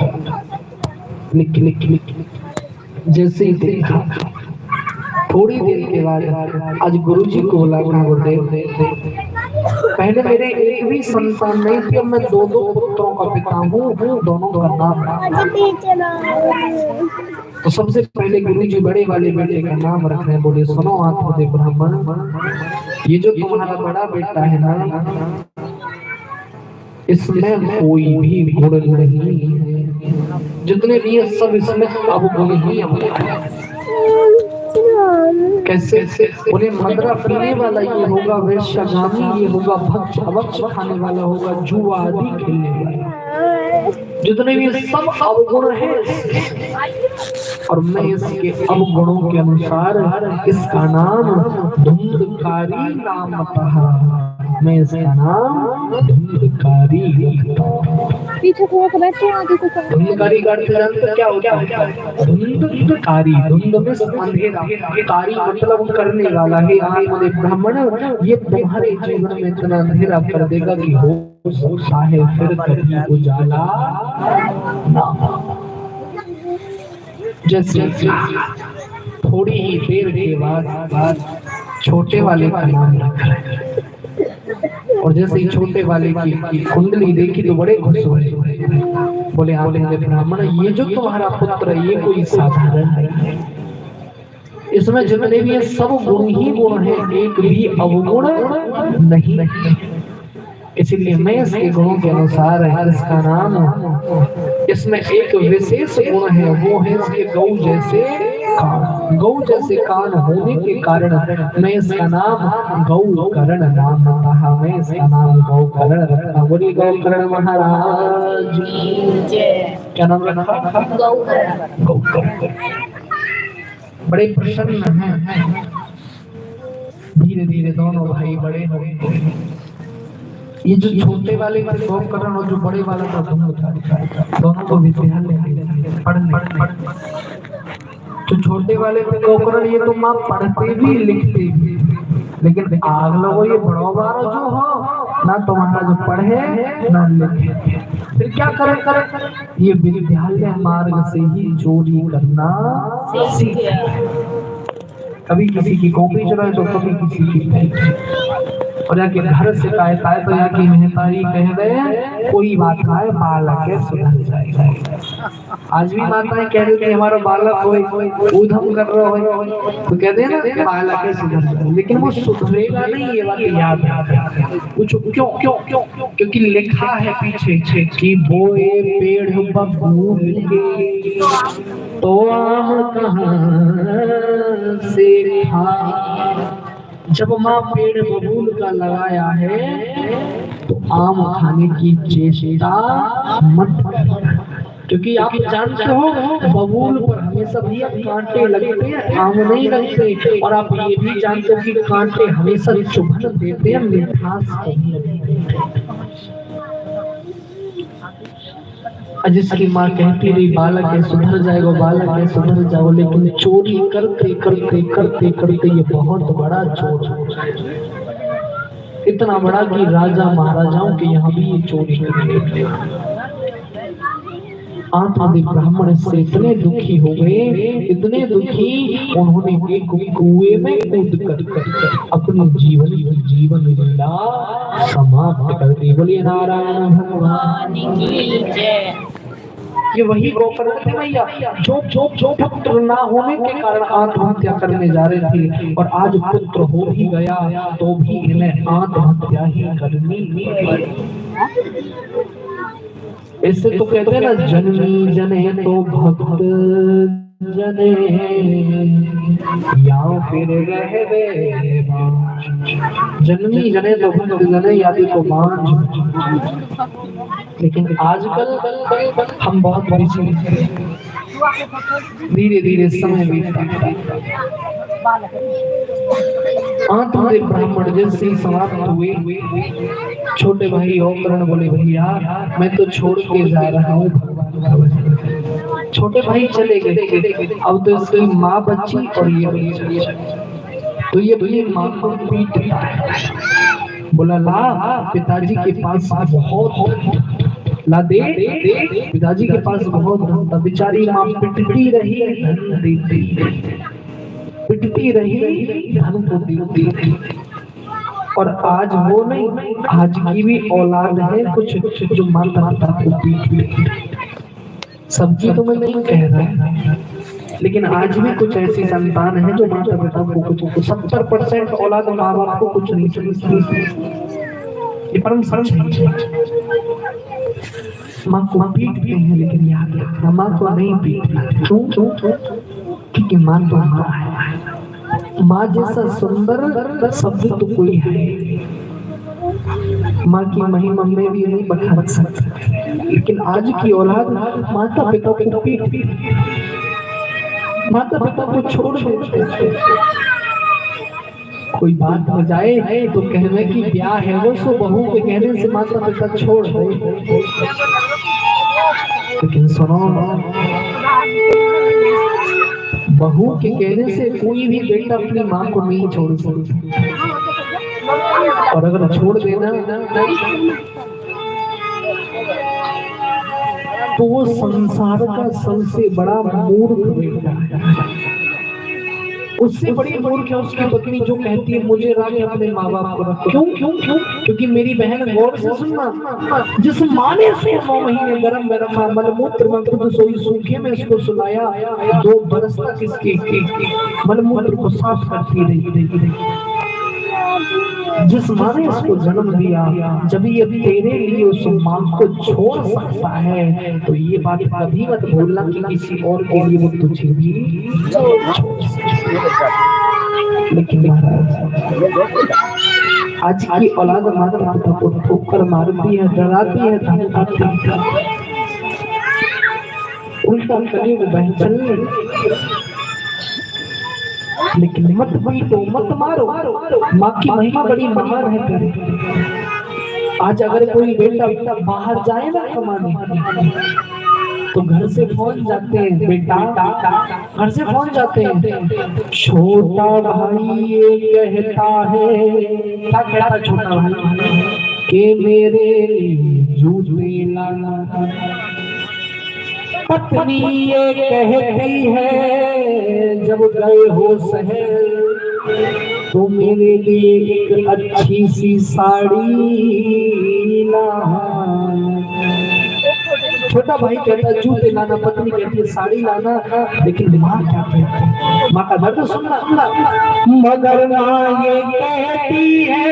लिख लिख लिख जैसे ही देखा, थोड़ी देर के बाद आज गुरुजी को बोला, गुरुदेव पहले मेरे एक भी संतान नहीं थी, अब मैं दो दो पुत्रों का पिता हूँ, दोनों का नाम। तो सबसे पहले गुरुजी बड़े वाले बेटे का नाम रख रहे हैं। बोले सुनो आत्मदेव ब्राह्मण, ये जो तुम्हारा बड़ा बेटा है ना, इसमें कोई भी गुण नहीं है, जितने भी है सब इसमें अवगुण ही है। कैसे? बोले मदरा पीने वाला ये होगा, वैश्यगामी ये होगा, भक्ष अभक्ष खाने वाला होगा, जुआ आदि खेलने वाला, जितने भी सब अवगुण है। और मैं इसके अवगुणों के अनुसार इसका नाम धुंधकारी नाम रखा, मैं इसका नाम धुंधकारी रखता हूं। पीछे को बैठे आगे को धुंधकारी का अर्थ जानते क्या होता है? धुंधकारी, धुंध में अंधेरा, कारी मतलब करने वाला है। आत्मदेव ब्राह्मण, ये तुम्हारे जीवन में इतना अंधेरा कर देगा कि हो सकता है फिर कभी उजाला ना। जैसे थोड़ी ही देर के बाद छोटे वाले का नाम रखा, और जैसे ही छोटे वाले की कुंडली देखी तो बड़े खुश हुए। बोले आत्मदेव ब्राह्मण, ये जो तुम्हारा पुत्र है ये कोई साधारण नहीं है, इसमें जितने भी सब गुण ही गुण है, एक भी अवगुण नहीं। इसलिए मैं इसके गुणों के अनुसार है इसका नाम, इसमें एक विशेष गुण है, वो है इसके गौ जैसे कान। गौ जैसे कान होने के कारण मैं इसका नाम गौकर्ण नाम रखा, मैं इसका नाम गौकर्ण रखा। बोलिए गौकर्ण महाराज क्या नाम रखा? गौकर्ण। बड़े प्रसन्न हैं। धीरे धीरे दोनों भाई बड़े हो गए। ये जो छोटे वाले का गौकर्ण और जो बड़े वाला का दोनों को विद्यालय पढ़ने। तो छोटे वाले पे गौकर्ण ये तो माँ पढ़ते भी लिखते भी, लेकिन आग लगो ये बड़ो वाला जो हो ना तुम्हारा जो पढ़े ना लिखे, फिर क्या करे? ये विद्यालय मार्ग से ही चोरी करना सीखे। कभी किसी की कॉपी चुराए तो कभी किसी की पेन, और जाके घर से काय तो जाके महतारी कह रहे कोई बात ना है, बालक है सुधर जाएगा। आज भी माताएं कह रही थी हमारा बालक कोई उधम कर रहा हो तो कहते हैं ना बालक है सुधर जाएगा, लेकिन वो सुधरेगा नहीं, ये बात याद है। पूछो क्यों? क्योंकि लिखा है पीछे कि बोए पेड़ बबूल के तो आम कहां से खा। जब माँ पेड़ बबूल का लगाया है तो आम खाने की चेष्टा मत करना, क्योंकि आप जानते हो बबूल पर हमेशा भी कांटे लगते हैं, आम नहीं लगते। और आप ये भी जानते हो कि कांटे हमेशा चुभन देते हैं, मिठास नहीं देते। जिसकी माँ कहती रही बालक है सुधर जाएगा, बालक है सुधर जाओ, लेकिन चोरी करते करते करते करते ये बहुत बड़ा चोर हो जाए, इतना बड़ा कि राजा महाराजाओं के यहाँ भी ये चोरी करते। आत्मदेव ब्राह्मण इससे इतने दुखी हो गए, इतने दुखी, उन्होंने एक कुएं में कूद कर अपने जीवन लीला समाप्त कर दी। बोलिए नारायण भगवान की जय। ये वही गौकर्ण थे भैया जो पुत्र ना होने के कारण आत्महत्या करने जा रहे थे, और आज पुत्र हो ही गया तो भी इन्हें आत्महत्या ही करनी पड़ी। इससे तो कहते हैं ना जननी जने तो भक्त जने या फिर रहवे जननी जने तो भक्त जने या तो बांझ। लेकिन आजकल हम बहुत धीरे धीरे समय बीतता। आत्मदेव ब्राह्मण जैसे समाप्त हुए, छोटे भाई गौकर्ण बोले भैया मैं तो छोड़ के जा रहा हूँ भगवान। छोटे भाई चले गए, अब तो इसकी माँ बची और ये बच्ची, तो ये माँ को पीट बोला ला पिताजी के पास बहुत ला दे। पिताजी के पास बहुत धन था, बेचारी माँ पिटती रही, धन देती रही, पिटती रही, धन को देती रही। और आज वो नहीं, आज की भी औलाद है कुछ जो माता पिता को पीटती। सबकी तो मैं नहीं कह रहा, लेकिन आज भी कुछ ऐसी संतान है जो माता पिता को कुछ 70% औलाद माँ बाप को कुछ नहीं समझती। ये परम सच है। माँ को पीटते हैं, लेकिन याद रखना माँ को नहीं पीटना। क्यों? क्योंकि माँ तो माँ है। माँ जैसा सुंदर शब्द तो कोई है। माँ की महिमा में भी नहीं बता सकते, लेकिन आज की औलाद माता पिता को पीटती, माता पिता को छोड़ देते। कोई बात हो जाए तो कहने की ब्याह है वो, सो बहू के कहने से माता पिता छोड़ दे। लेकिन सुनो, बहू के कहने से कोई भी बेटा अपनी माँ को नहीं छोड़ सकता। और अगर छोड़ देना तो वो संसार का सबसे बड़ा मूर्ख बेटा है। उससे बड़ी मूर्ख है उसकी पत्नी जो कहती है मुझे रानी अपने माँ बाप को रखो। क्यों? क्योंकि मेरी बहन गौर से सुनना, जिस माँ ने उसको 9 महीने गर्म में रखा, मलमूत्र मंत्र सोई सूखे में इसको सुनाया, 2 बरस तक इसके मलमूत्र को साफ करती रही। जिस माँ ने इसको जन्म दिया, जब ये तेरे लिए उस माँ को छोड़ सकता है, तो ये बात कभी मत भूलना कि किसी और के लिए वो तुझे भी छोड़ सकता। लेकिन आज की औलाद माता पिता को ठोकर मारती है, डराती है, धमकाती है, उल्टा कभी वो बहन चलने। लेकिन मत पीटो, मत मारो, माँ की महिमा बड़ी महान है। आज अगर कोई बेटा बाहर जाए ना कमाने, तो घर से फोन जाते हैं, बेटा घर से फोन जाते हैं, छोटा भाई ये कहता है, क्या कहता छोटा भाई, कि मेरे लिए जूते लाना। पत्नी ये कहती है जब गए हो शहर, तो मेरे लिए एक अच्छी सी साड़ी लाना। छोटा भाई कहता है जूते लाना, पत्नी कहती है साड़ी लाना। लेकिन माँ क्या कहती है? माँ का दर्द सुनना। मगर माँ ये कहती है,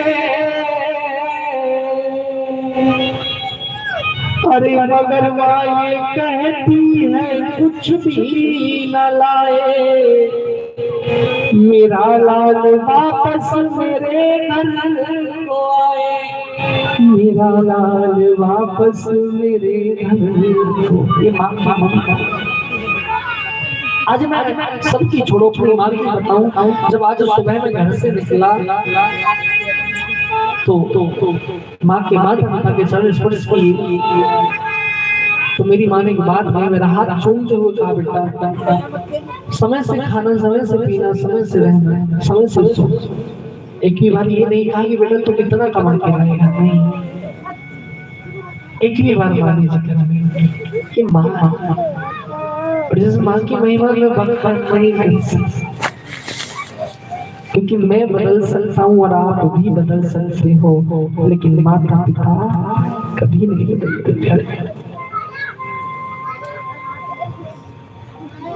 अरे मगर माँ ये कहती है कुछ भी न लाए, मेरा लाल वापस मेरे घर को आए, मेरा लाल वापस मेरे घर को। ये माँ आज मैं सबकी छोड़ो अपनी माँ की बताऊं। जब आज सुबह में घर से निकला तो माँ के माता पिता के चरण स्पर्श किए, तो मेरी माँ ने एक बात कही, मेरा हाथ चूमते हुए कहा, बेटा समय से खाना, समय से पीना, समय से रहना, समय से सो। एक भी बार ये नहीं कहा कि बेटा तू कितना कमा के लाएगा, नहीं। एक भी बार मानी कि माँ, जिस माँ की महिमा में वक्त नहीं कर सकती, क्योंकि मैं बदल सकता हूँ और आप भी बदल सकते हो, लेकिन माता पिता कभी नहीं बदलते।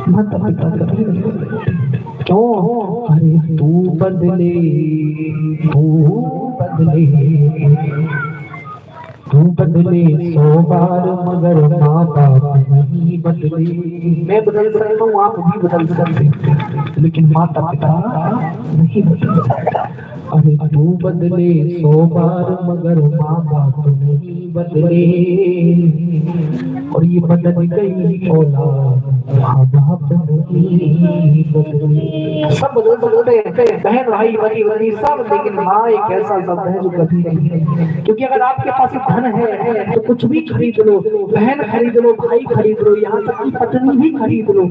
माता पिता कभी नहीं बदलते। क्यों? अरे तू बदले, तू बदले 100 बार, मगर माँ बाप नहीं बदले। मैं बदल सकता हूँ, आप भी बदल सकते, लेकिन माता पिता नहीं बदल सकता। अरे तू बदले 100 बार, मगर माँ बाप नहीं बदले। और ये बदल गई औलाद, माँ बाप नहीं बदले। सब बदलते हैं, बहन भाई वही सब, लेकिन माँ एक ऐसा शब्द है जो कभी नहीं। क्योंकि अगर आपके पास धन है तो कुछ भी खरीद लो, बहन खरीद लो, भाई खरीद लो, यहाँ तक कि पत्नी भी खरीद लो,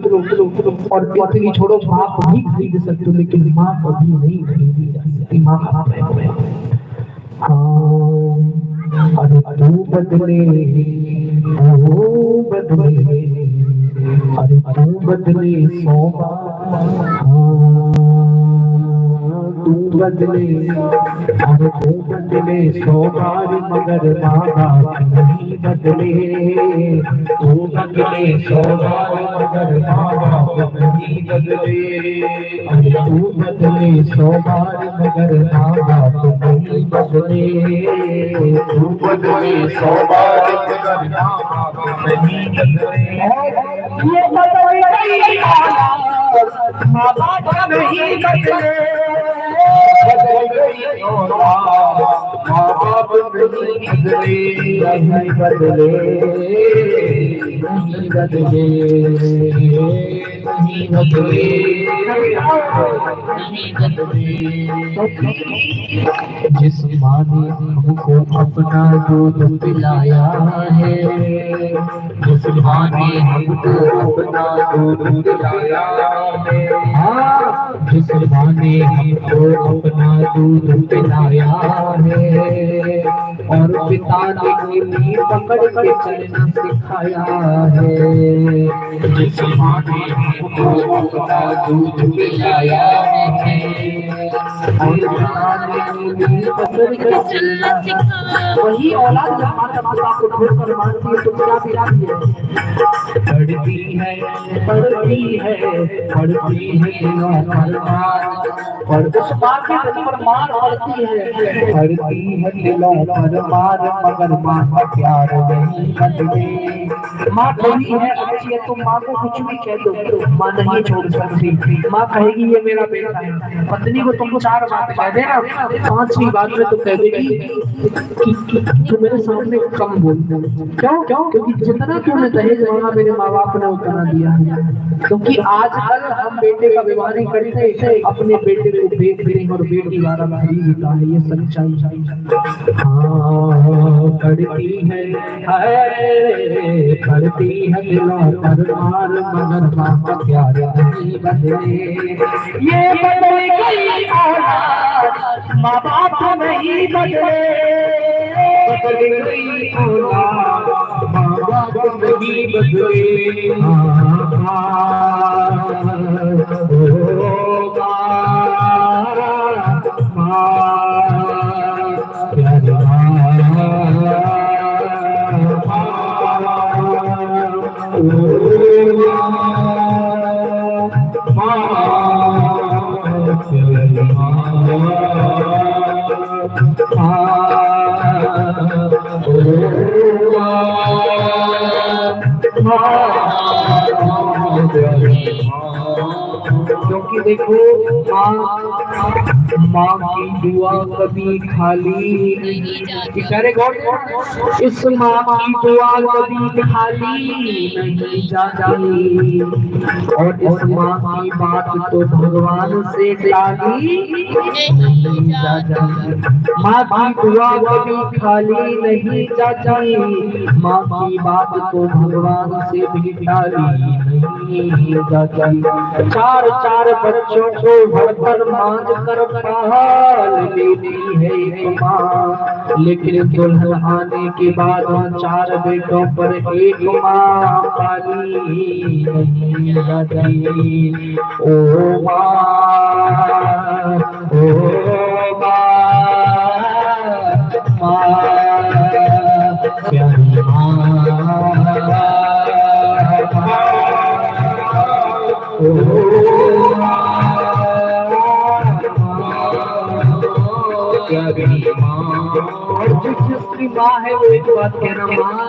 और पत्नी छोड़ो बाप भी खरीद सकते हो, लेकिन माँ कभी नहीं खरीदी जा सकती। माँ बाप है। हाँ, अरे तू बदले ओ बदले, अरे तू बदले 100 बार, तू बदले, अरे तू बदले 100 बार, मगर माँ बाप नहीं बदले। तू बदले 100 बार, मगर माँ बाप नहीं बदले। अरे तू बदले 100 बार, मगर माँ बाप नहीं बदले। तू बदले 100 बार, मगर माँ बाप नहीं बदले। ये बदल गई औलाद, माँ बाप नहीं बदले। बदल गई औलाद, माँ बाप नहीं बदले। नहीं बदले, नहीं बदले, नहीं बदले, नहीं बदले। जिस माँ ने हमको अपना दूध पिलाया है, जिस माँ ने हमको अपना दूध पिलाया है, हाँ, जिस माँ ने हमको अपना दूध पिलाया है, और पिता ने गिरनी पकड़ के चलना सिखाया है। जिस माँ ने हमको अपना दूध पिलाया है, और पिता ने गिरनी पकड़ के चलना सिखाया। वही औलाद जब माता पिता को ठोकर मारती है तो क्या पिलाती है? पढ़ती है, पढ़ती है, पढ़ती है दिलों पर मार, और उस माँ के दिल पर मार पड़ती है। पढ़ती है दिलों पर मार, मगर माँ का प्यार नहीं बदले। माँ थोड़ी है अच्छी है, तुम माँ को कुछ भी कह दो, माँ नहीं छोड़ सकती। माँ कहेगी ये मेरा बेटा है। पत्नी को तुम 4 बात कह देना, 5वीं बात में तुम कह देगी कि तू मेरे सामने कम बोल। क्यों? क्योंकि जितना तूने दहेज मांगा मेरे माँ बाप ने उतना दिया है। क्योंकि आजकल हम बेटे का विवाह नहीं करते, अपने बेटे को बेच दें और बेटी वाला भारी होता है। ये सच्चाई। हाँ, करती है, करती है दिलों पर मार, मगर माँ का प्यार नहीं बदले। ये बदल गई औलाद, माँ बाप नहीं बदले। बदल गई औलाद, माँ बाप नहीं बदले। क्योंकि देखो माँ की दुआ कभी खाली नहीं जाती। इस माँ की दुआ कभी खाली नहीं जाती, और इस माँ की बात तो भगवान से टाली नहीं जाती। माँ की दुआ कभी खाली नहीं जाती, माँ की बात तो भगवान से भी टाली नहीं जाती। 4 बच्चों को भरकर मांझ कर पाल लेती है एक माँ, लेकिन दुल्हन आने के बाद 4 बेटों पर एक माँ पाली नहीं जाती। ओ माँ, ओ माँ, प्यारी और जिसकी माँ है वो एक बात कहना, माँ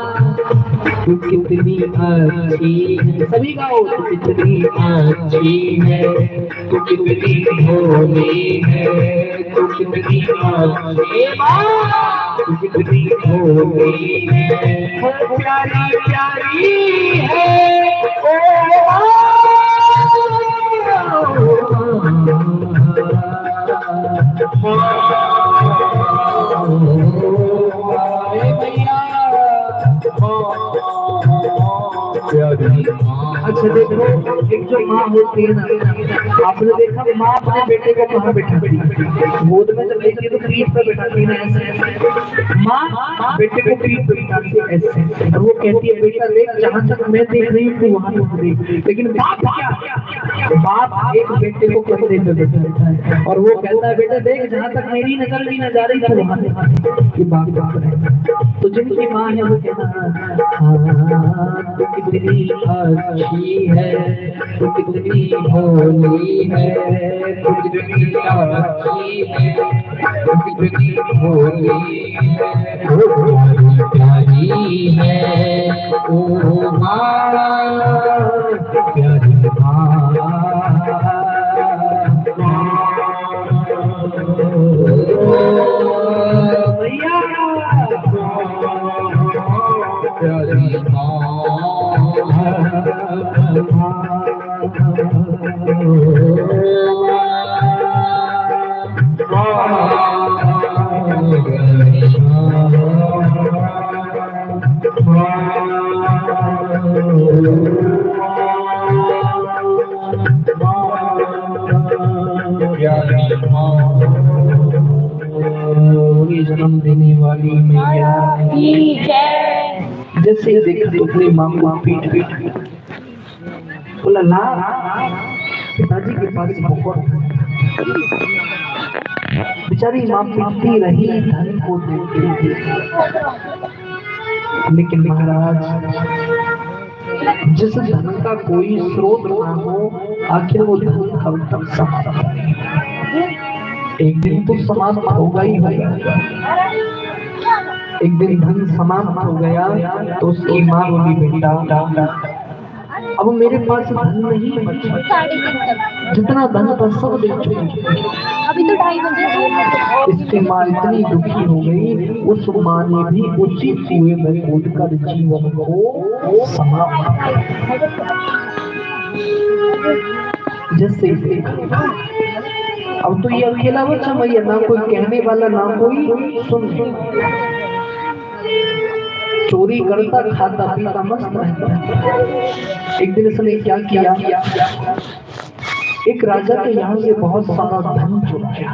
तू कितनी अच्छी है। सभी गाओ, तू कितनी अच्छी है, तू कितनी भोली है, तू कितनी अच्छी है, तू कितनी भोली है, प्यारी प्यारी है। अच्छा देखो, एक जो माँ होती है ना, आपने देखा माँ अपने बेटे को कहाँ बैठाती है? गोद में जब लेती है तो पीठ पर बैठाती है। माँ बेटे को पीठ पिटाती है ऐसे, और वो कहती है बेटा देख जहाँ तक मैं देख रही हूँ वहां तक देख। लेकिन बाप क्या, बाप एक बेटे को कंधे पे बैठाता है और वो कहता है बेटा देख जहाँ तक मेरी नजर भी न जा रही थी वहां तक। ये बाप तो जिनकी माँ है वो कहना तो कितनी अच्छी है, तो कितनी भोली है, तो कितनी अच्छी है, तो कितनी भोली है, वो प्यारी है ओ माँ, प्यारी जन्म देने वाली मैया की जय। जैसे ही देखा तो अपनी माँ को पीट बोला ला पिताजी के पास बहुत बेचारी माँ पीटती रही धन को देखती, लेकिन महाराज जिस धन का कोई स्रोत ना हो आखिर वो धन कब तक समाप्त, एक दिन तो समाप्त होगा ही होगा। एक दिन धन समाप्त हो गया तो उसकी माँ बोली बेटा अब मेरे पास धन नहीं बचा, जितना धन था सब दे चुकी। अभी तो 2:30 बजे। इसकी माँ इतनी दुखी हो गई, उस माँ ने भी उसी कुएं में कूदकर जीवन को समाप्त। जैसे अब तो ये अकेला बच्चा भैया, ना कोई कहने वाला ना कोई सुन, चोरी करता खाता पीता मस्त रहता। एक दिन इसने क्या किया, एक राजा के यहाँ से बहुत सारा धन चुराया,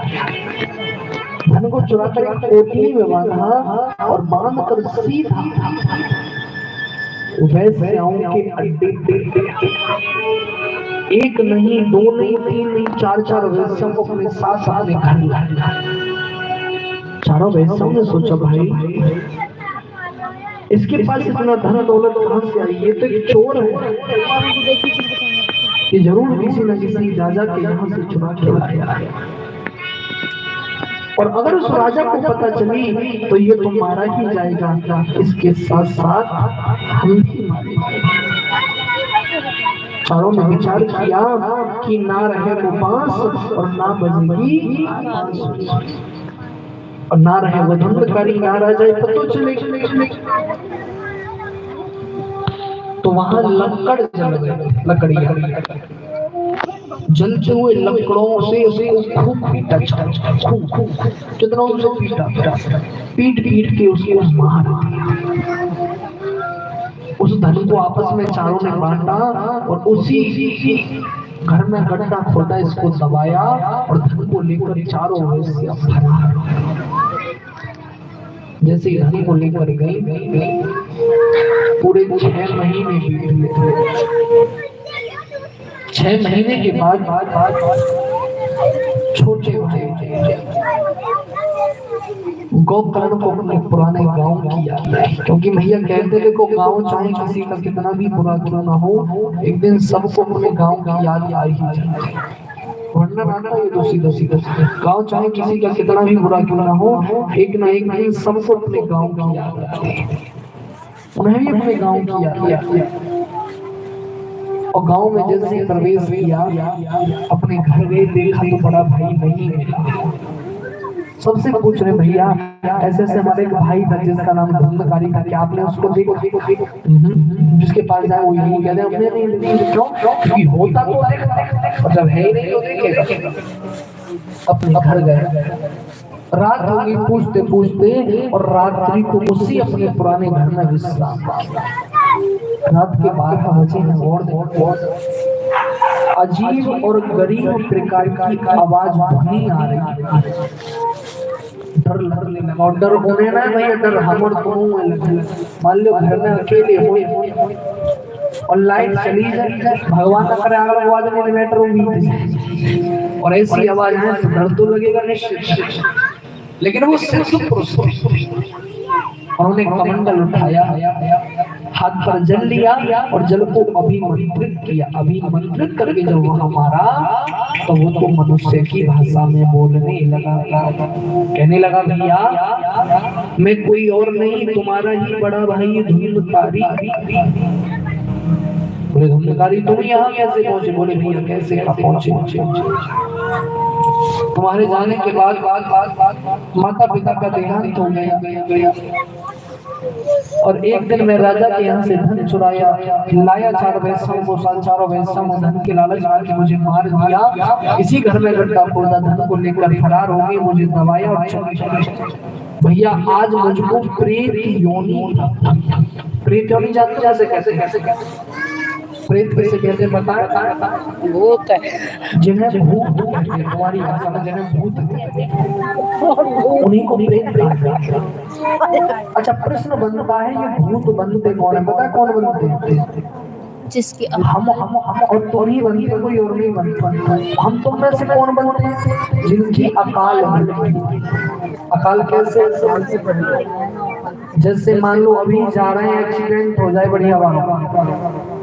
धन को चुराकर एक पोटली में बांधा और बांधकर सीधा वैश्याओं के अड्डे पे एक नहीं दो नहीं तीन नहीं चार वैश्यों को अपने साथ आने घर लाया। चारों वैश्यों ने सोचा भाई इसके पास इतना धन दौलत कहां से आई, ये तो एक चोर है, ये जरूर किसी न किसी राजा के यहाँ से चुरा के लाया है, और अगर उस राजा को पता चली तो ये तो मारा ही जाएगा, इसके साथ साथ हम भी मारेंगे। चारों ने विचार किया कि ना रहे वो बांस और ना बजेगी और ना रहे वो धुंधकारी, ना रह जाए पता चले। तो वहां लकड़ जल गए, लकड़ी जलते हुए लकड़ों से उसे खूब पीटा, जितना उसे पीटा पीट के उसको मार दिया। उस धन को आपस में चारों ने बांटा और उसी घर में गड्ढा खोदा, इसको दबाया और धन को लेकर चारों ओर से फरार। जैसे धन को लेकर गई, पूरे 6 महीने बीत गए। 6 महीने के बाद छोटे भाई गोकर्ण को अपने पुराने गांव की याद आई, क्योंकि भैया कहते थे को गांव चाहे किसी का कितना भी बुरा क्यों ना हो, एक दिन सबको अपने गांव की याद आई ही जाती है। वर्णन आता है तो सीधा गांव चाहे किसी का कितना भी बुरा क्यों ना हो, एक ना एक दिन सबको अपने गांव की याद आती है। उन्हें भी अपने गांव की याद, और गांव में जैसे प्रवेश किया, अपने घर गए, देखा तो बड़ा भाई नहीं मिला। सबसे पूछ रहे भैया ऐसे हमारे एक भाई था जिसका नाम धुंधकारी था, क्या आपने उसको देखो? जिसके पास जाए वो यही कहते हमने नहीं। क्यों? होता तो देखा, और जब है ही नहीं तो देखेगा। अपने घर गए, रात होगी पूछते और रात्रि को उसी अपने पुराने घर में विश्राम। रात के 12 बजे हैं और अजीब और गरीब प्रकार की आवाज ध्वनि आ रही है। डर लगने लगा। और डर होने ना भैया, डर हमर को मान लो घर में अकेले हो और लाइट चली जाए, भगवान ना करे अगर आवाज में इन्वर्टर बीत और ऐसी आवाज है तो डर तो लगेगा निश्चित। लेकिन वो सिर्फ पुरुष उन्होंने कमंडल उठाया, हाथ पर जल लिया और जल को अभिमंत्रित किया। अभिमंत्रित करके जब वहां मारा तो वो तो मनुष्य की भाषा में बोलने लगा, कहने लगा भैया मैं कोई और नहीं, तुम्हारा ही बड़ा भाई धुंधकारी। बोले धुंधकारी तुम यहाँ कैसे पहुंचे? बोले भैया कैसे पहुंचे? तुम्हारे जाने के बाद माता पिता का देहांत हो गया और एक दिन मैं राजा के यहाँ से धन चुराया, लाया 4 वैश्यों को, 4 वैश्यों को धन के लालच में मुझे मार दिया। इसी घर में गड्ढा खोदा, धन को लेकर फरार हो गए, मुझे दबाया और भैया आज मुझको प्रेत योनि, प्रेत योनि जानते कैसे कैसे कैसे कैसे प्रेत कैसे कहते बताएं? भूत जिन्हें भूत कहते हैं, हमारी भाषा में जिन्हें भूत उन्हीं को प्रेत कहते हैं। अच्छा प्रश्न बनता है ये भूत बनते कौन है? पता है कौन बनते हैं? जिसकी हम और तुम ही बनते, कोई और नहीं बनता। हम तुम में से कौन बनते हैं? जिनकी अकाल अकाल कैसे? जैसे मान लो अभी जा रहे हैं, एक्सीडेंट हो जाए बढ़िया बात,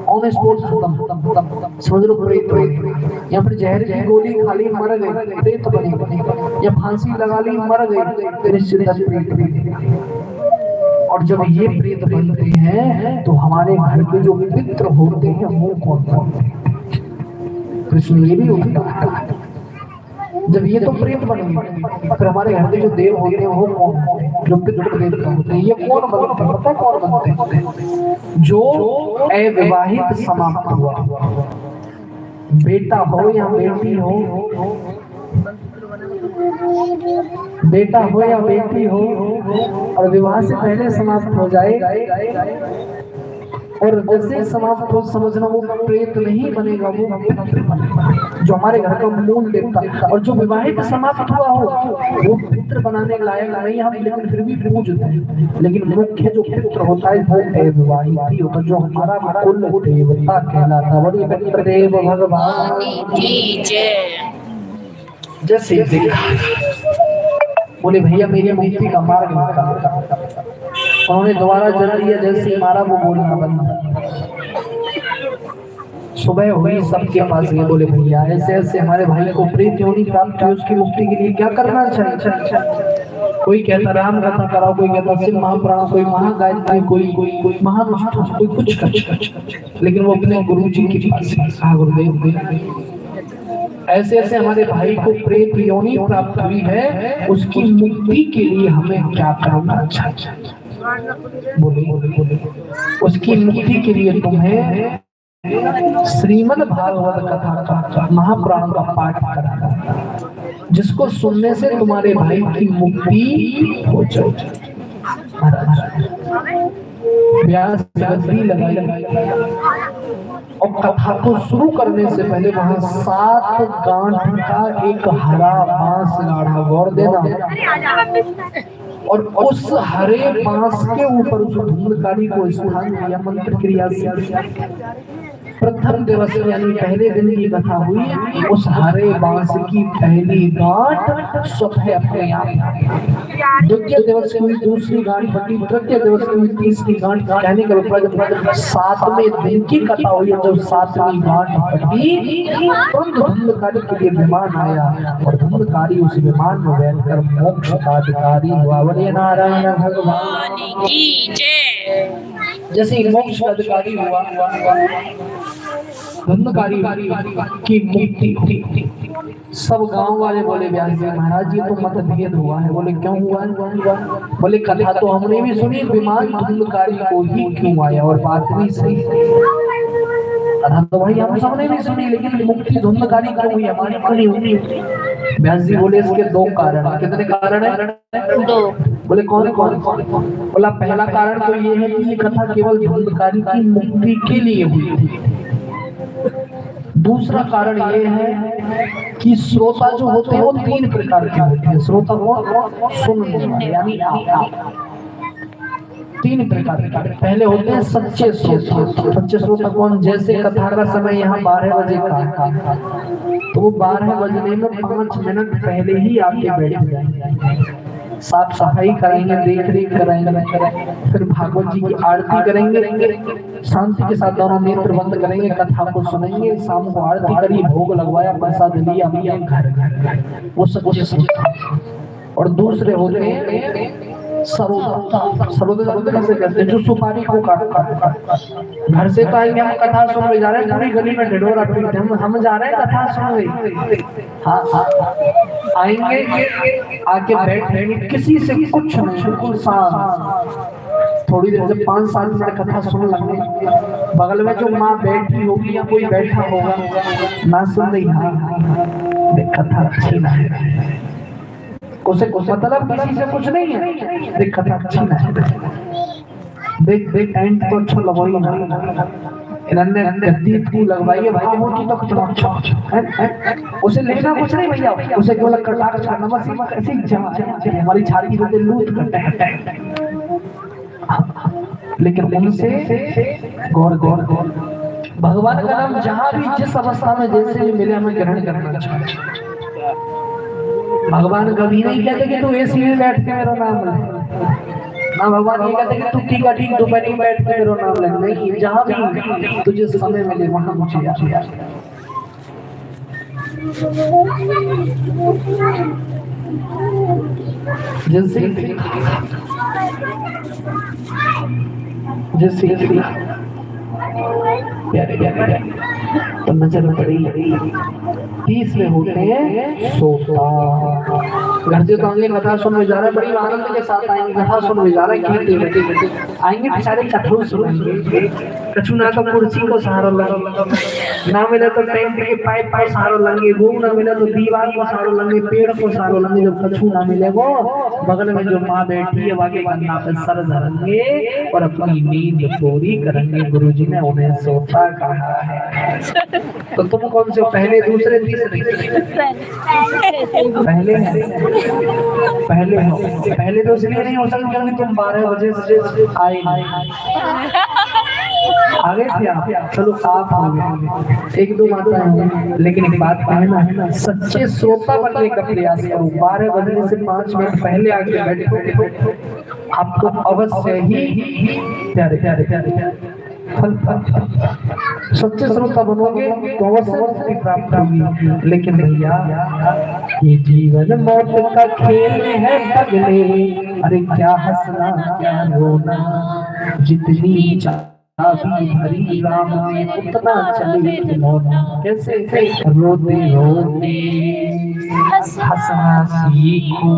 ऑन स्पॉट खत्म, समझ लो प्रेत। या फिर जहर की गोली खाली मर गई, प्रेत बने। या फांसी लगा ली मर गई, निश्चित प्रेत। और जब ये प्रेत बनते हैं तो हमारे घर के जो मित्र होते हैं वो कौन होते हैं? कृष्ण ये भी उठता है। जब ये तो प्रेत बनेंगे फिर हमारे घर के जो देव होते हैं वो कौन होते हैं? जो पितृ देवता होते हैं। ये कौन बनते हैं? पता है कौन बनते हैं? जो अविवाहित समाप्त हुआ, बेटा हो या बेटी हो, बेटा हो या बेटी हो और विवाह से पहले समाप्त हो जाए और जैसे समाप्त हो समझना वो प्रेत नहीं बनेगा, वो पितृ बनेगा, जो हमारे घर का मूल देवता। और जो विवाहित समाप्त हुआ हो वो पितृ बनाने लायक नहीं हम, लेकिन फिर भी पूजते हैं। लेकिन मुख्य जो पितृ होता है वो अविवाहित ही होता, जो हमारा कुल देवता कहलाता। बड़ी पितृ देव भगवान की जय। जैसे देखा बोले भैया मेरी मुक्ति का मार्ग निकाल, उन्होंने दोबारा जल दिया। जैसे मारा वो बोलना बंद। सुबह हुई, सबके पास गए, बोले भैया ऐसे ऐसे हमारे भाई को प्रेत योनि प्राप्त हुई, उसकी मुक्ति के लिए क्या करना चाहिए? कोई कहता राम कथा कराओ, कोई कहता शिव महापुराण, कोई महागायत्री, कोई महानुष्ठान, कोई कुछ। लेकिन वो अपने गुरु जी के पास कहा गुरुदेव ऐसे ऐसे हमारे भाई को प्रेत योनि प्राप्त हुई है, उसकी मुक्ति के लिए हमें क्या करना चाहिए? बोले उसकी मुक्ति के लिए तुम्हें श्रीमद् भागवत कथा का महापुराण का पाठ करना है, जिसको सुनने से तुम्हारे भाई की मुक्ति हो जाए। व्यास गद्दी लगाई और कथा को शुरू करने से पहले वहां 7 गांठ का एक हरा बांस गाड़ा, गौर देना, और उस हरे बांस के ऊपर उस धूम्रकारी को स्थान दिया मंत्र क्रिया से। प्रथम दिवस यानी पहले दिन की कथा हुई, उस हरे बांस की पहली गांठ स्वतः अपने आप। द्वितीय दिवस हुई दूसरी गांठ फटी, तृतीय दिवस हुई तीसरी गांठ। कहने का मतलब 7वें दिन की कथा हुई, जब 7वीं गांठ फटी तुरंत धूम्रकारी के लिए विमान आया और धूम्रकारी उस विमान में बैठकर मोक्ष का अधिकारी हुआ। बोले नारायण भगवान की जय। जैसे ही मोक्ष का अधिकारी हुआ, धूम्रकारी की मुक्ति। सब गांव वाले बोले व्यास जी महाराज जी तो मतभेद हुआ है। बोले क्यों हुआ है? बोले कथा तो हमने भी सुनी, विमान धूम्रकारी को ही क्यों आया, और बात भी सही कथा तो भाई हम सबने भी सुनी, लेकिन मुक्ति धूम्रकारी क्यों हुई, हमारी क्यों नहीं हुई? व्यास जी बोले इसके 2 कारण है। कितने कारण है? 2। बोले कौन कौन? बोला पहला कारण तो ये है कि ये कथा केवल धूम्रकारी की मुक्ति के लिए हुई थी। दूसरा कारण ये है कि श्रोता जो होते हैं वो 3 प्रकार के होते हैं। श्रोता को सुनने वाले यानी आप 3 प्रकार के। पहले होते हैं सच्चे श्रोता। सच्चे श्रोता कौन? जैसे कथा का समय यहाँ 12 बजे का, तो वो 12 बजने में 5 मिनट पहले ही आके बैठ जाएंगे, साफ सफाई कराएंगे, देख रेख कराएंगे, फिर भागवत जी की आरती करेंगे, शांति के साथ दोनों नेत्र बंद करेंगे, कथा को सुनेंगे, शाम को आरती करी, भोग लगवाया, प्रसाद लिया, अपने घर। वो सच्चे श्रोता। और दूसरे होते हैं सरोता। सरोता कैसे करते हैं? जो सुपारी को काट घर से तो आएंगे, हम कथा सुनने जा रहे हैं, पूरी गली में ढिढोरा पीटते हम जा रहे हैं कथा सुनने। हाँ आएंगे, आके बैठेंगे, किसी से कुछ नहीं, बिल्कुल शांत। थोड़ी देर जब 5-7 मिनट कथा सुन लेंगे, बगल में जो माँ बैठी होगी या कोई बैठा होगा, ना सुन रही, हाँ कथा अच्छी ना है, उसे मतलब किसी से कुछ नहीं है, देख कथा अच्छी ना है, देख एंड तो अच्छा लगवाई ना, इन्होंने गद्दी तू लगवाई है भाई, वो तो कितना अच्छा है। उसे लेना कुछ नहीं भैया, उसे केवल कटाक्ष करना बस, ऐसी जमा हमारी छाती पे लूट करते हैं। लेकिन उनसे गौर भगवान का नाम जहाँ भी जिस अवस्था में जैसे भी मिले हमें ग्रहण करना चाहिए। भगवान कभी नहीं कहते कि तू एसी में बैठ के मेरा नाम ले, ना भगवान ये कहते कि तू ठीक दोपहर में बैठ के मेरा नाम ले, नहीं, जहाँ भी तुझे समय मिले वहाँ मुझे याद। जैसे प्यारे तो नजर पड़ी 30 में होते हैं सोता। घर से तो आएंगे, कथा सुनने जा रहे हैं, बड़ी आनंद के साथ आएंगे, कथा सुनने जा रहे हैं, बैठे आएंगे, बेचारे कथा सुनेंगे, कछु ना तो कुर्सी को सहारा लेंगे, ना मिले तो टेंट के पाइप को सहारा लेंगे, वो ना मिले तो दीवार को सहारा लेंगे, पेड़ को सहारा लेंगे। जब कछु ना मिले वो बगल में जो माँ बैठी है वाके बन्ना पे सर धरेंगे और अपनी नींद पूरी करेंगे। गुरुजी ने उन्हें सोता कहा है। तो तुम कौन से, पहले दूसरे तीसरे? पहले तो इसलिए नहीं हो सकता क्योंकि तुम 12 बजे से आए आगे थे आप, चलो आप हो गए, 1-2 मात्रा है। लेकिन एक बात कहना है, सच्चे श्रोता बनने का प्रयास करो। 12 बजने से 5 मिनट पहले आके बैठो, आपको अवश्य ही प्यारे फल सच्चे श्रोता बनोगे तो अवश्य प्राप्त होगी। लेकिन भैया ये जीवन मौत का खेल है पगले, अरे क्या हंसना क्या रोना, जितनी चाबी भरी राम ने उतना चले खिलौना। कैसे रोते रोते हंसना सीखो,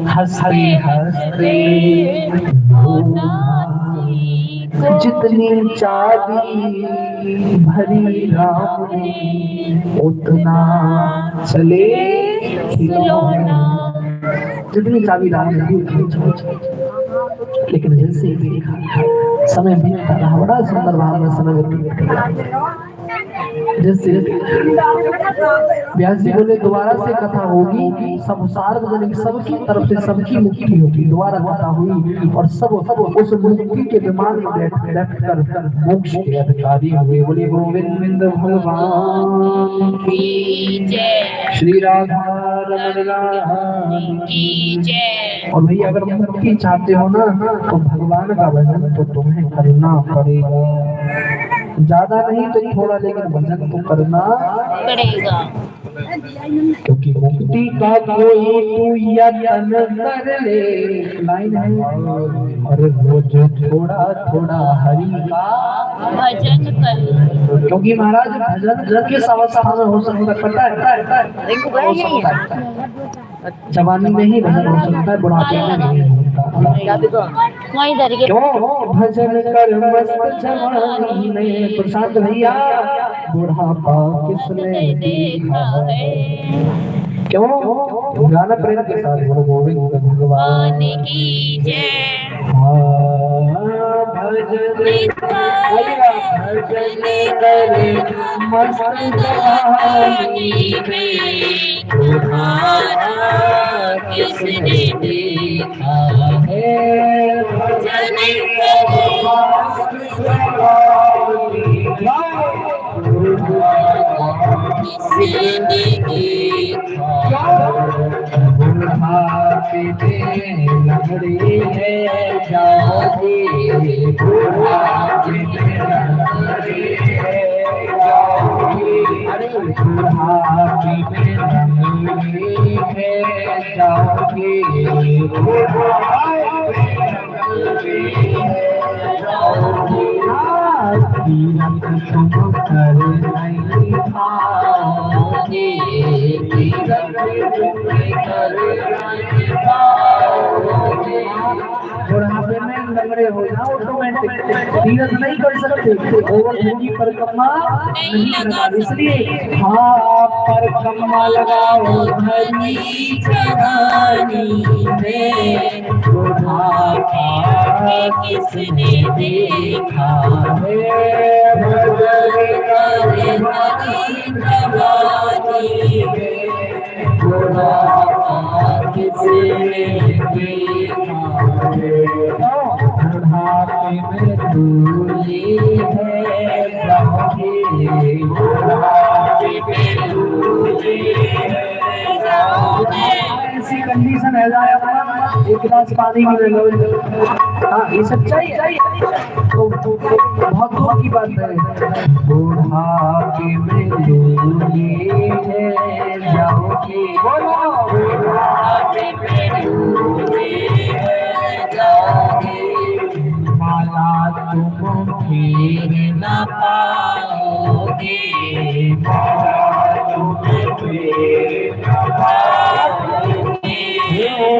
हंसते हंसते जितनी चाबी भरी राम ने उतना चले खिलौना। जितनी चाबी राम ने लेकिन जैसे ही देखा समय बीतता रहा, बड़ा सुंदर भाव में समय व्यतीत किया। जैसे व्यास जी बोले दोबारा से कथा होगी, सब सार्वजनिक, सबकी तरफ से सबकी मुक्ति होगी। दोबारा कथा हुई और सब उस मुक्ति के विमान में बैठ कर मोक्ष के अधिकारी हुए। बोले गोविंद भगवान की जय, श्री राधा रमण की जय। और भाई अगर मुक्ति चाहते हो ना तो भगवान का भजन तो तुम्हें करना पड़ेगा, ज्यादा नहीं तो थोड़ा, लेकिन भजन तो करना पड़ेगा। क्योंकि मुक्ति का कोई तू यत्न कर ले, लाइन है, और रोज थोड़ा थोड़ा हरि का भजन कर। क्योंकि महाराज भजन किस अवस्था में हो सकता है पता है? जवानी में ही भजन हो सकता है, बुढ़ापे में नहीं होता। क्यों भजन कर मस्त जवानी में, प्रशांत भैया बुढ़ापा किसने देखा है? क्यों गाना प्रेम के साथ बोलो गोविंद भगवान की जय। भजन भजन करे मस्त जवानी में तुम्हारा किसने देखा है। भजन करे मस्त जवानी किसने देखा। बुढ़ापे में लंगड़ी है जाओगे, बुढ़ापे में लंगड़ी है जाओगे। अरे बुढ़ापे में लंगड़ी है जाओगे, बुढ़ापे में लंगड़ी है जाओगे। तीरथ तुम कर नहीं पाओगे, तीरथ तुम कर नहीं पाओगे। बुढ़ापे में लंगड़े हो जाओ ऑटोमेटिक, तीरथ नहीं कर सकते, गोवर्धन की परिक्रमा नहीं लगा। इसलिए हाँ परिक्रमा लगाओ हरी जवानी में, बुढ़ापा किसने देखा है। भजन करे हरी जवानी में, बुढ़ापा किसने देखा है। बुढ़ापे में दूरी है जाओगे, बुढ़ापे में दूरी है जाओगे। ऐसी कंडीशन है जाएगा एक गिलास पानी भी ले लो। हाँ ये सच्चाई है, तो बहुत दुख की बात है। बुढ़ापे में दूरी है जाओगे, बोलो बुढ़ापे में दूरी है जाओगे। माला तुम फेर न पाओगे, माला तुम फेर न पाओगे।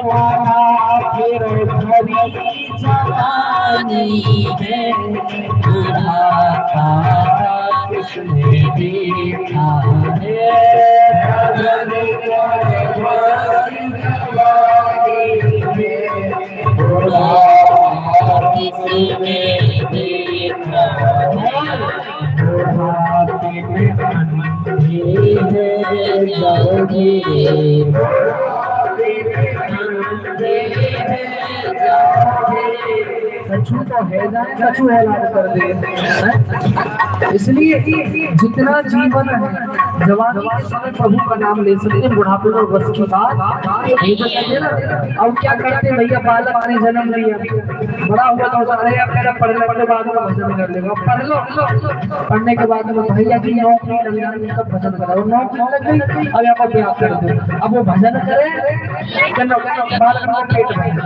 माला फिर भरी जवानी में, बुढ़ापा किसने देखा है। भजन करे भरी जवानी में, बुढ़ापा किसने देखा है। बुढ़ापे में अंधे है जाओगे, कछु तो है जाए कछु है लाभ कर दे। इसलिए जितना जीवन है जवानी के समय प्रभु का नाम ले सकते, बुढ़ापे में बस की बात ये तो समझे ना। अब क्या करते भैया, बालक ने जन्म लिया, बड़ा हुआ तो अरे अब मेरा पढ़ने के बाद में भजन कर लेगा। पढ़ लो, पढ़ने के बाद में भैया की नौकरी लग जाएगी तब भजन करो, नौकरी लग गई अब यहाँ पर ब्याह कर दो, अब वो भजन करे बालक का पेट भरे।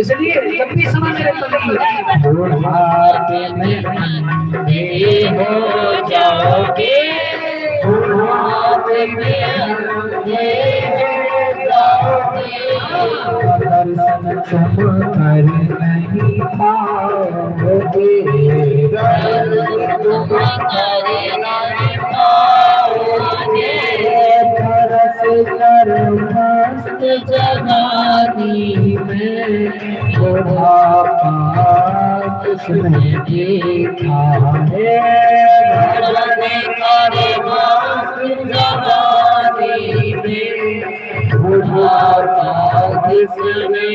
इसलिए जब भी समय मेरे तभी बुढ़ापे में अंधे हो जाओगे, बुढ़ापे में अंधे हो जाओगे। दर्शन तुम कर नहीं पाओगे, दर्शन तुम कर नहीं पाओगे। तरस कर मस्त जवानी में, बुढ़ापा किसने देखा है। भजन करे मस्त जवानी में, बुढ़ापा किसने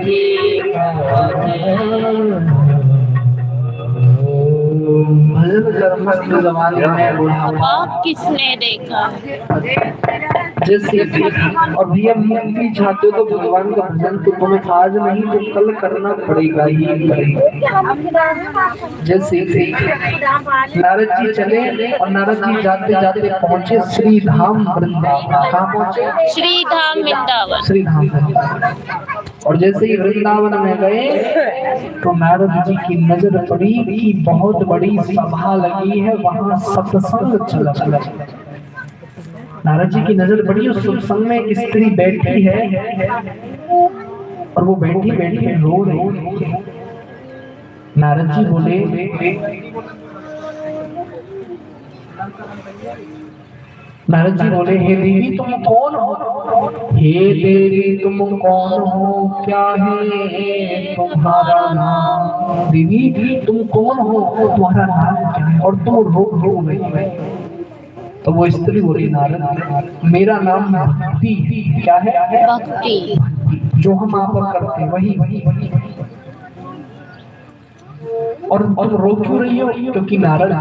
देखा है। भजन कर मस्त जवानी में, बुढ़ापा किसने देखा है। जैसे और भैया मुक्ति चाहते हो तो भगवान का भजन तो तुम्हें आज नहीं तो कल करना पड़ेगा ही पड़ेगा। जैसे नारद जी चले और नारद जी जाते जाते पहुंचे श्री धाम वृंदावन। कहाँ पहुंचे? श्री धाम वृंदावन। श्री धाम वृंदावन। और जैसे ही वृंदावन में गए तो नारद जी की नजर पड़ी कि बहुत बड़ी सभा लगी है, वहां सत्संग चला। नारद जी की नजर पड़ी उस सत्संग में एक स्त्री बैठी है और वो बैठी बैठी रो रही है। नारद जी बोले नारद जी बोले, हे देवी तुम कौन हो? हे देवी तुम कौन हो, क्या है तुम्हारा नाम? देवी तुम कौन हो, तुम्हारा नाम क्या है, और तुम रो रो रही? तो वो स्त्री बोली, नारद मेरा नाम भक्ति। क्या है? भक्ति। जो हम आप करते हैं वही वही वही। और तुम रो क्यों रही हो? क्योंकि नारद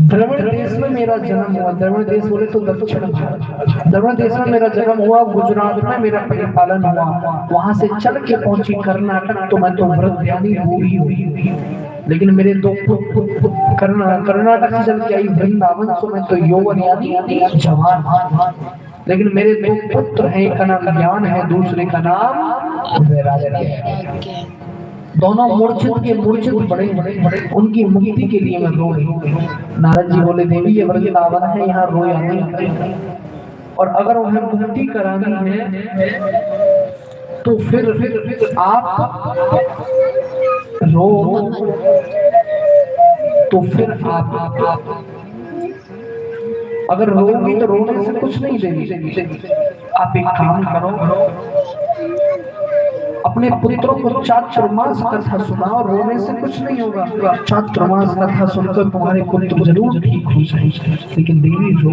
द्रविड़ देश में मेरा जन्म हुआ। द्रविड़ देश बोले तो दक्षिण भारत। द्रविड़ देश में मेरा जन्म हुआ, गुजरात में मेरा परिपालन हुआ, वहां से चल के पहुंची कर्नाटक, तो मैं तो व्रतध्यानी हुई हुई। लेकिन मेरे दो कर्नाटक से चल के आई वृंदावन, तो मैं तो यौवन यानी जवान। लेकिन मेरे दो पुत्र हैं, एक का नाम ज्ञान है, दूसरे का नाम वैराग्य। दोनों मूर्छित के मूर्छित बड़े बड़े, उनकी मुक्ति के लिए मैं रो रही हूँ। नारद जी बोले, देवी ये वृंदावन है, यहाँ रोया नहीं, और अगर उन्हें मुक्ति करानी है तो फिर आप रो, तो फिर आप अगर रोगी तो रोने से कुछ नहीं देगी। आप एक काम करो, अपने पुत्रों को चातुर्मास कथा सुनाओ, रोने से कुछ नहीं होगा। चातुर्मास कथा सुनकर तुम्हारे पुत्र जरूर ठीक हो जाएंगे। लेकिन देवी रो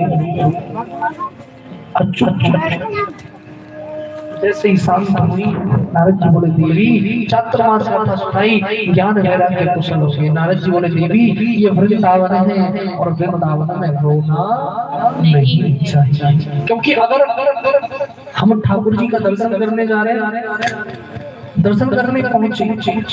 चुप जैसे ही शांत हुई, नारद जी बोले, देवी चातुर्मास कथा सुनाई, ज्ञान वैराग्य कुशल हो गए। नारद जी बोले, देवी ये वृंदावन है, और वृंदावन में रोना नहीं चाहिए। क्योंकि अगर हम ठाकुर जी का दर्शन करने जा रहे हैं, दर्शन करने पहुंचे,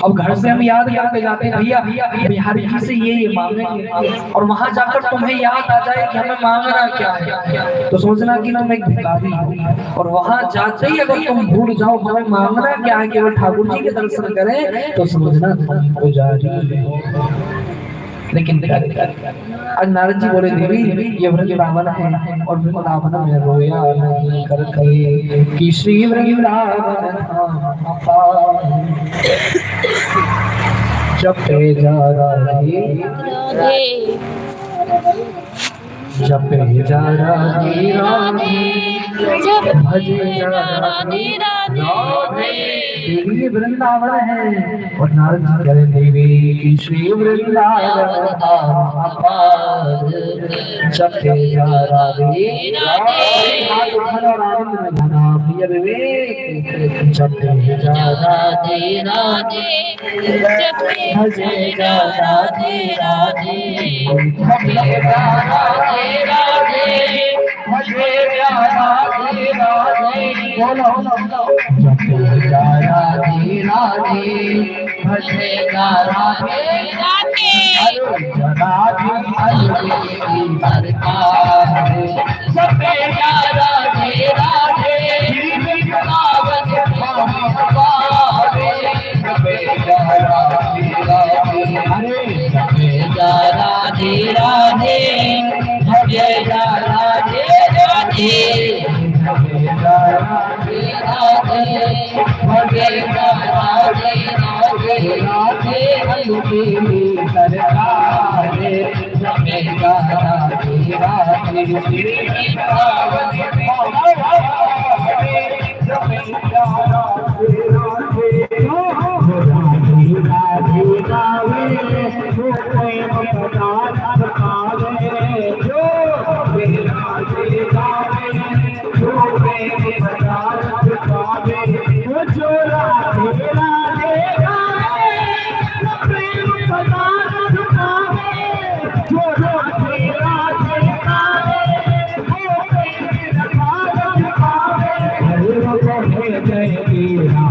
अब घर से हम याद करके जाते हैं, भैया बिहारी जी से ये मांगेंगे, और वहां जाकर तुम्हें याद आ जाए कि हमें मांगना क्या है, तो सोचना कि तुम एक भिखारी हो। और वहां जाते ही अगर तुम भूल जाओ हमें मांगना क्या है, केवल ठाकुर जी के दर्शन करें, तो समझना तुम पुजारी हो। लेकिन आज नारद जी बोले, देवी ये वृंदावन है, और वृंदावन में रोया नहीं कर कहे कि श्री वृंदावन जपे जा राधे जपे जा राधे राधे भजे जा राधे राधे। देवी वृंदावन है, और नारद जी कह रहे, देवी की श्री वृंदावन जपे जा राधे जपे जा राधे राधे भजे जा राधे राधे भजे जा राधे राधे भजे जा राधे राधे। बोलो जपे जा राधे राधे भजे जा राधे राधे राधे सरकार जपे जा राधे राधे वृंदावन जपे जा राधे राधे हरे जपे जा राधे राधे भजे जा राधे राधे भजे जा राधे राधे भजे जा राधे राधे राधे हरे सरकार जपे जा राधे राधे वृंदावन जपे जा राधे राधे गावे जो प्रेम पदार्थ पावे, जो राधे गावे जो प्रेम पदार्थ पावे, जो राधे राधे गावे प्रेम पदार्थ पावे, जो राधे राधे गावे वो प्रेम पदार्थ पावे। हरे जय तेरा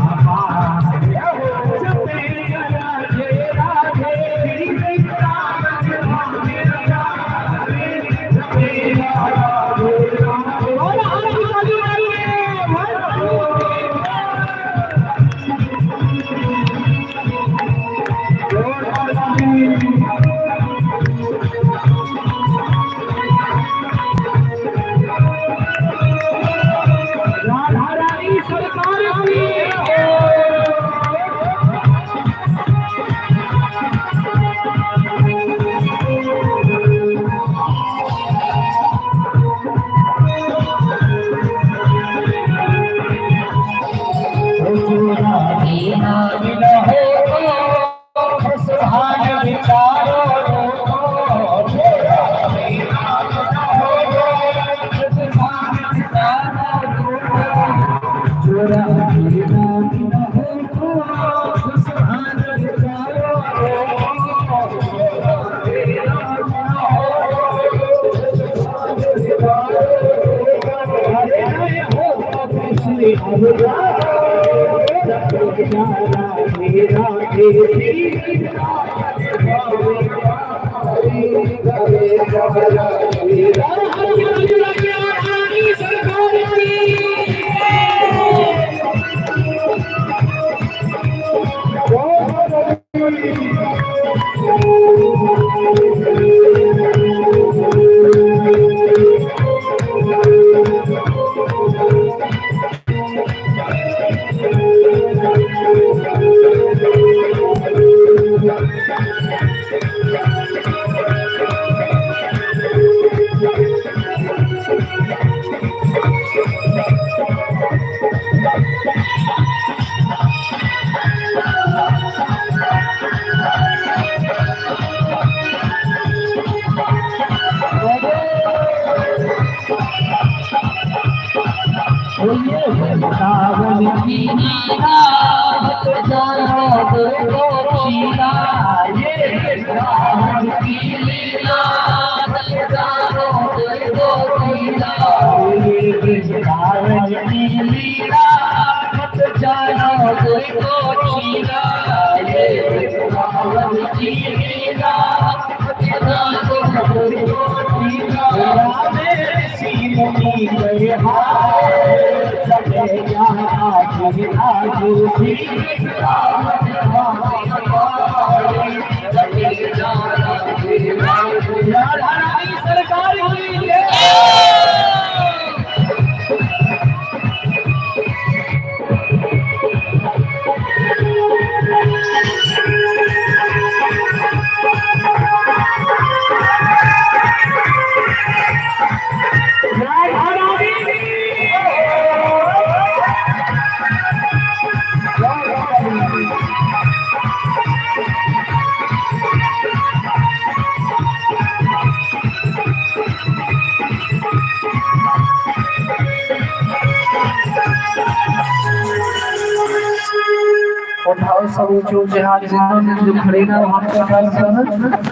उठाओ सब ऊंचे ऊंचे हाथ जिन्होंने जो खड़े ना वहां पे उठाओ सब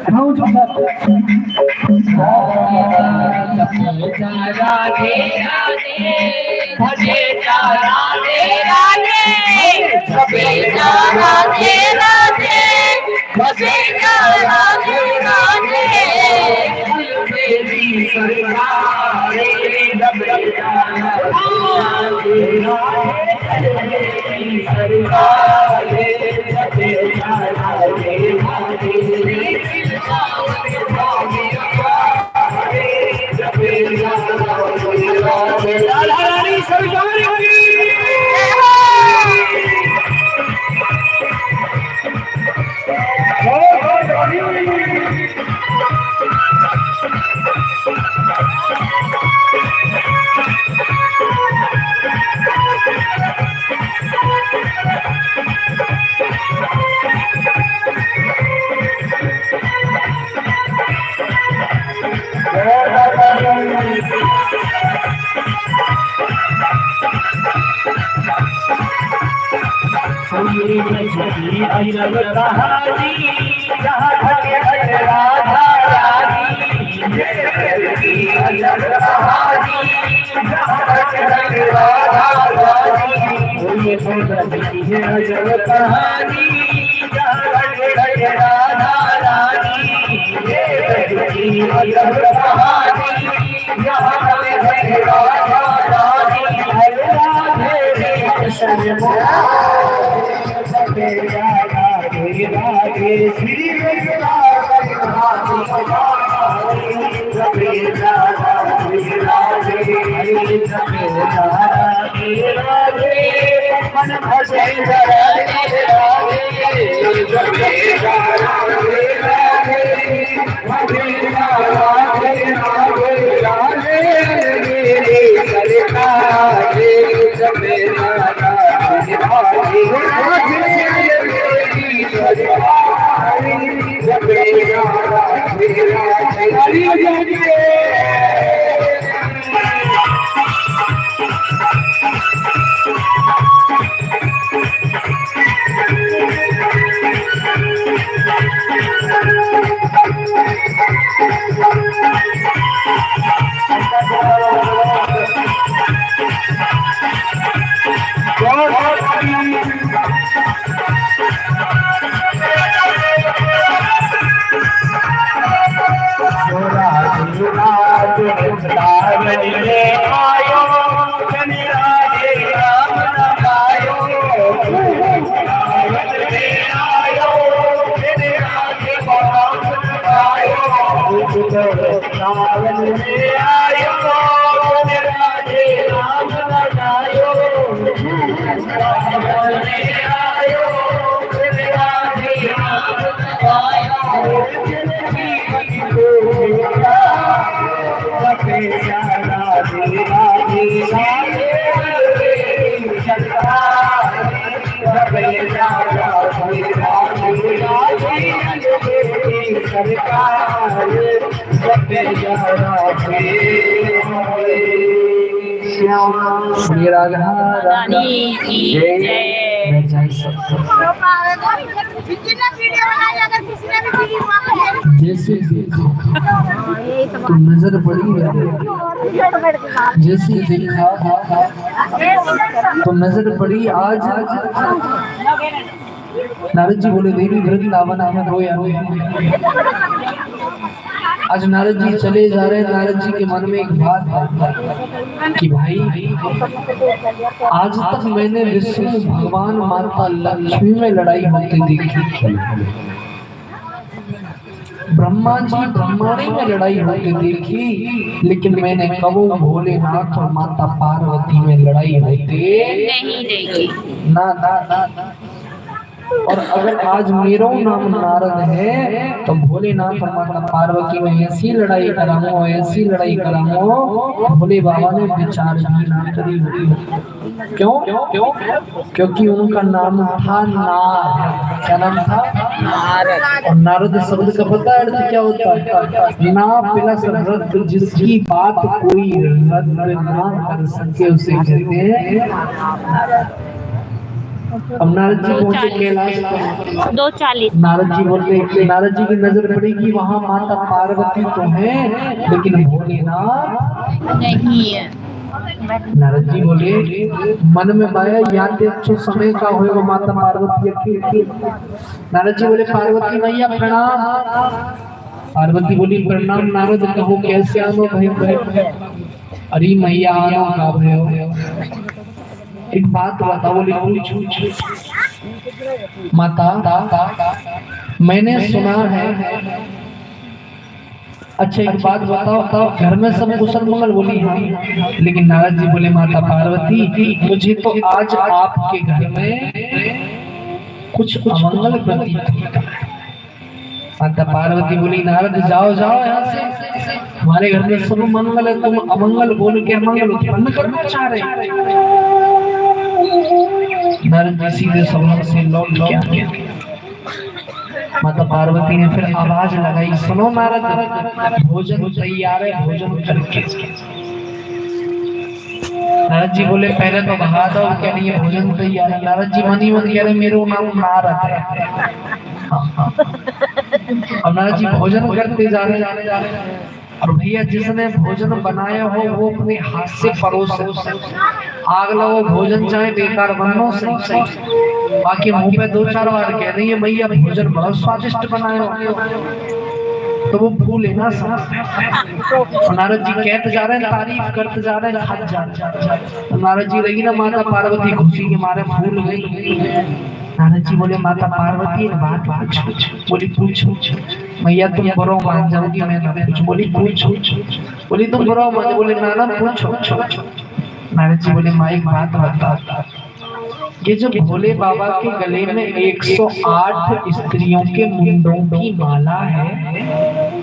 उठाओ जो राधे राधे भजे राधे राधे भजे राधे राधे भजे राधे राधे तेरी सरकार Radhe सरकार जपे जरा श्याम श्री राधा रानी की जय। जैसे तो नजर पड़ी जैसे देखा तो नजर पड़ी आज नारद जी बोले देवी वृंदावन में रोया। आज नारद जी चले जा रहे हैं। नारद जी के मन में एक बात है कि भाई आज तक मैंने विष्णु भगवान माता लक्ष्मी में लड़ाई होती देखी, ब्रह्मा जी ब्रह्माणी में लड़ाई होती देखी, लेकिन मैंने कबो भोलेनाथ और माता पार्वती में लड़ाई होती नहीं देखी। ना ना ना ना। और अगर आज मेरा नाम नारद है तो भोलेनाथ और माता पार्वती में ऐसी लड़ाई कराऊं, ऐसी लड़ाई कराऊं, भोले बाबा ने विचार भी ना करी होती। क्यों? क्योंकि उनका नाम था नारद। क्या नाम था? नारद। और नारद शब्द का पता अर्थ क्या होता है? ना प्लस रद्द, जिसकी बात कोई रद्द ना कर सके उसे कहते हैं। अब नारद जी पहुंचे कैलाश पर। 2:40 नारद जी बोलते, नारद जी की नजर पड़ी कि वहाँ माता पार्वती तो है लेकिन भोलेनाथ नहीं है। नारद जी बोले मन में माया याद अच्छो समय का होएगा माता पार्वती अकेली। नारद जी बोले पार्वती मैया प्रणाम। पार्वती बोली प्रणाम नारद, कहो कैसे आनो भाई? अरे मैया आनो का भयो, एक बात बताओ। बोली माता मैंने सुना है। अच्छा एक बात बताओ, घर में सब कुशल मंगल? बोली हाँ। लेकिन नारद जी बोले माता पार्वती मुझे तो आज आपके घर में कुछ अमंगल प्रतीत होता है। माता पार्वती बोली नारद जाओ जाओ यहाँ से, हमारे घर में सब मंगल है, तुम अमंगल बोल के अमंगल उत्पन्न करना चाह रहे। नारद जी सीधे सभा से लौट गया। माता पार्वती ने फिर आवाज लगाई, सुनो नारद भोजन तैयार है, भोजन करके। नारद जी बोले पहले तो बहा दो, क्या नहीं भोजन तैयार है? नारद जी मनी मन कह रहे मेरा नाम नारद है। अब नारद जी भोजन करते जा रहे और भैया जिसने भोजन बनाया हो वो अपने हाथ से परोस, आग लगो भोजन चाहे बेकार बनो सही, बाकी मुंह पे 2-4 बार कह रही है भैया भोजन बहुत स्वादिष्ट बनाया हो, तो वो फूल है ना। नारद जी कहते जा रहे हैं, तारीफ करते जा रहे हैं, हाथ जा नारद जी रही ना माता पार्वती खुशी के मारे फूल गई। नारद जी बोले माता पार्वती एक बात पूछ। बोली पूछो। मैया तुम बुरा मान जाओगी मैं ना पूछ। बोली पूछो। बोली तुम बुरा मान, बोले नाना पूछो। नारद जी बोले माँ एक बात बता, ये जो भोले बाबा के गले में 108 स्त्रियों के मुंडों की माला है,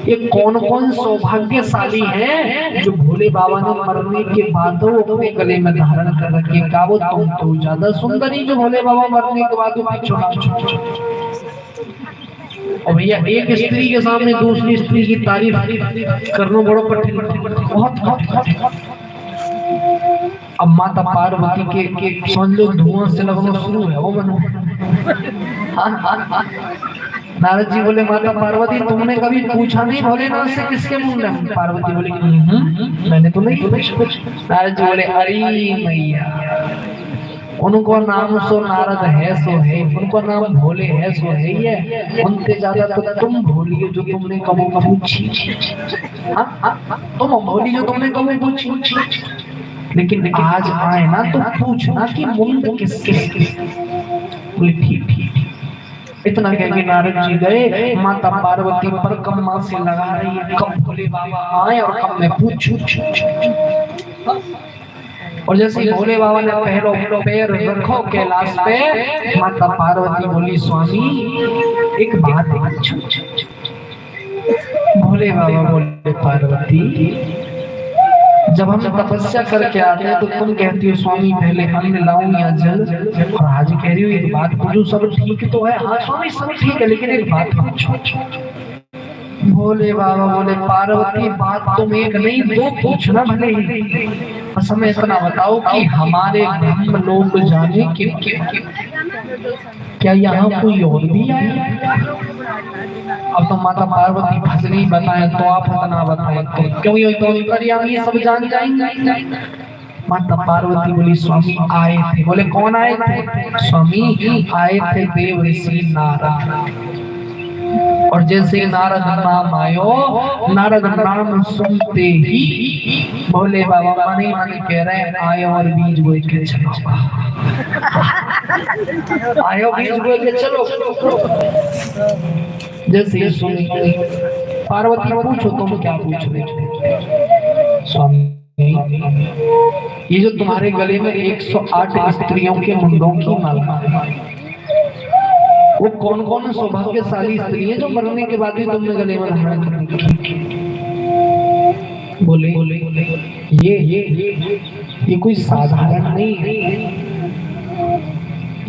ये कौन कौन सौभाग्यशाली हैं जो भोले बाबा ने मरने के बाद वो अपने गले में धारण कर रखे? का वो तुम तो ज्यादा सुंदरी जो भोले बाबा मरने के बाद और भैया एक स्त्री के सामने दूसरी स्त्री की तारीफ करना बड़ा कठिन, बहुत। अब माता पार्वती के समझ लो धुआं से लगना शुरू है वो बनो। नारद जी बोले माता पार्वती तुमने कभी पूछा नहीं भोलेनाथ से किसके मुंड है? पार्वती बोली मैंने तो नहीं पूछा। नारद जी बोले अरे मैया उनको नाम सो नारद है सो है, उनको नाम भोले है सो है, ये उनसे ज्यादा तो तुम भोली हो जो तुमने कबो पूछी। तुम भोली जो तुमने कबो पूछी, लेकिन आज आए ना तो पूछना कि मुंड किसके। बोले ठीक। इतना कह के नारद जी गए, माता पार्वती पर कम्मा से लगा रही है कब भोले बाबा आए और कब मैं पूछूं। और जैसे भोले बाबा ने पहलो पैर रखो कैलाश पे, माता पार्वती बोली स्वामी एक बात पूछो। भोले बाबा बोले पार्वती जब हम तपस्या करके आते हैं तो तुम कहती हो स्वामी पहले अन्न लाऊं या जल, और आज कह रही हो एक बात पूछो। सब ठीक तो है? हाँ स्वामी सब ठीक है, लेकिन एक बात पूछो। भोले बाबा बोले पार्वती बात तुम एक नहीं दो पूछना भले ही, बस हमें इतना बताओ कि हमारे ब्रह्म लोग जाने कि क्या यहाँ कोई और भी आए? अब तो माता पार्वती भजनी बताए तो आप इतना बताए तो क्यों ये तो ये सब जान जाएंगे। माता पार्वती बोली स्वामी आए थे। बोले कौन आए थे? स्वामी आए थे देव ऋषि नारद। और जैसे नारद नाम आयो, नारद नाम सुनते ही भोले बाबा मने मने कह रहे हैं आयो और बीज बोए के चलो, आयो बीज बोए के चलो। जैसे सुन पार्वती पूछो तुम क्या पूछ रहे हो? स्वामी ये जो तुम्हारे गले में 108 स्त्रियों के मुंडों की माला है, वो कौन कौन सौभाग्यशाली स्त्री है जो मरने के बाद भी तुमने गले में धारण करनी? बोले ये कोई साधारण नहीं है,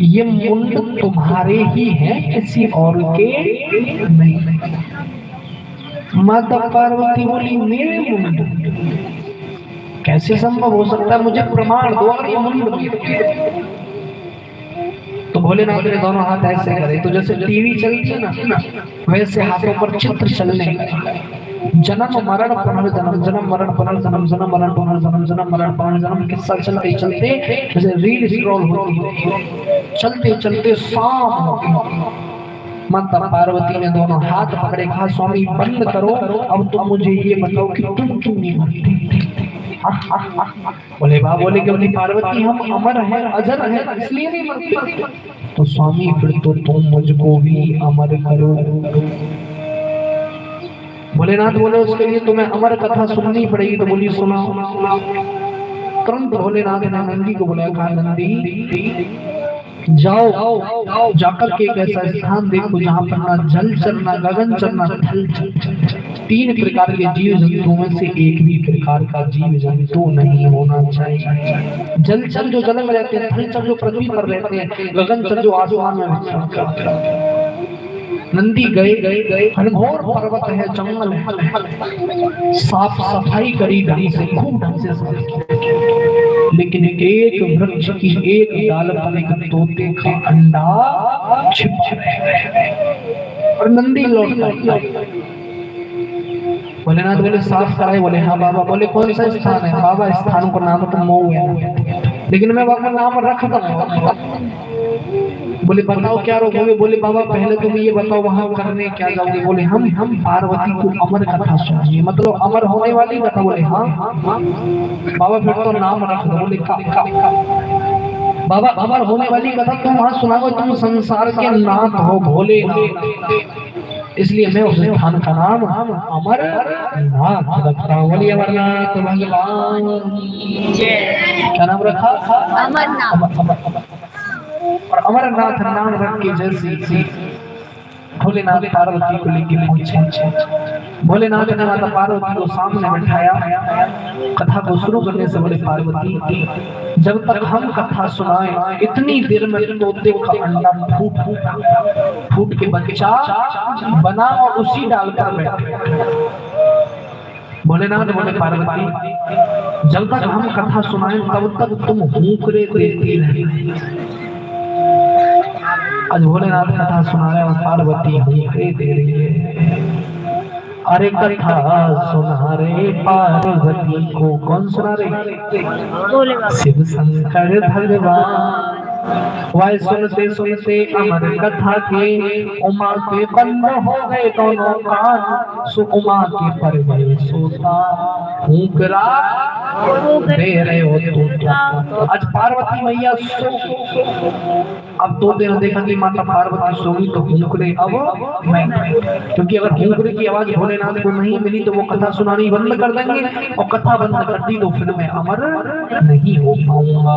ये मुंड तुम्हारे ही है, किसी और के नहीं। माता पार्वती बोली मेरे मुंड कैसे संभव हो सकता है? मुझे प्रमाण दो अगर ये मुंड। तो भोलेनाथ ने दोनों हाथ ऐसे करे तो जैसे टीवी चलती है ना, वैसे हाथों पर चित्र चलने लगे। जन्म मरण पुनर्जन्म, जन्म मरण पुनर्जन्म, जन्म मरण पुनर्जन्म, जन्म मरण पुनर्जन्म किस्सा चलते चलते जैसे रील स्क्रॉल होती है, चलते चलते शाम हो गई। माता पार्वती ने दोनों हाथ पकड़े, कहा स्वामी बंद करो, अब तुम मुझे ये बताओ कि तुम क्यों नहीं मरती? बोले बाबा बोले कि पार्वती हम अमर हैं, अजर हैं, इसलिए नहीं मरते। तो स्वामी फिर तो तुम मुझको भी अमर करो। भोलेनाथ बोले उसके लिए तुम्हें अमर कथा सुननी पड़ेगी। तो बोली सुना। तुरंत भोलेनाथ ने नंदी को बुलाया, कहा नंदी जाओ जाकर के एक ऐसा स्थान देखो जहाँ पर ना जल चरना, गगन चरना, थल चल, 3 प्रकार के जीव जंतुओं में से एक भी प्रकार का जीव जंतु नहीं होना चाहिए। जल चर जो जल में रहते हैं, थल चर जो पृथ्वी पर रहते हैं, गगन चर जो आसमान में विचरण करते हैं। नंदी गए घनघोर पर्वत है, जंगल है, साफ सफाई करी ढंग से, खूब ढंग से, लेकिन एक वृक्ष की एक डाल पर एक तोते का अंडा छिपा है और नंदी लौट गया। भोलेनाथ बोले साफ कराए? बोले हाँ बाबा। बोले कौन सा स्थान है? बाबा स्थान का नाम तो मऊ है, लेकिन मैं बाबा नाम रखा था। बोले बताओ क्या रोकोगे? बोले बाबा पहले तुम ये बताओ वहां करने क्या जाओगे? बोले हम पार्वती को अमर कथा सुनिए, मतलब अमर होने वाली कथा। बोले हाँ बाबा फिर तो नाम रख दो। बोले बाबा अमर होने वाली कथा तुम वहां सुनाओ, तुम संसार के नाथ हो भोले, इसलिए मैं उस स्थान का नाम अमर नाथ रखता हूँ। बोलिए अमरनाथ भगवान क्या नाम रखा? अमरनाथ। और अमरनाथ नाम रख के जैसे भोलेनाथ पार्वती को लेके पहुंचे। भोलेनाथ ने माता पार्वती को सामने बैठाया, कथा को शुरू करने से बोले पार्वती जब तक हम कथा सुनाए इतनी देर में तोते का अंडा फूट के बच्चा बना और उसी डाल पर बैठा। भोलेनाथ बोले पार्वती जब तक हम कथा सुनाए तब तक तुम हुंकरे देती रहे। आज भोलेनाथ कथा सुना रहे और पार्वती हुंकरे दे रही है। अरे कथा सुना रे पार्वती को कौन सुना रहे? शिव शंकर भगवान। वह सुनते सुनते अमर कथा के उमा के बंद हो गए दोनों कान। सो उमा के पर गए सोता हुंकरा दे रहे हो तुम। आज पार्वती मैया सो, अब 2 दिन देखा कि माता पार्वती सोई तो हुंकरे अब मैं, क्योंकि अगर हुंकरे की आवाज भोलेनाथ को नहीं मिली तो वो कथा सुनानी बंद कर देंगे, और कथा बंद कर दी तो फिर मैं अमर नहीं हो पाऊंगा।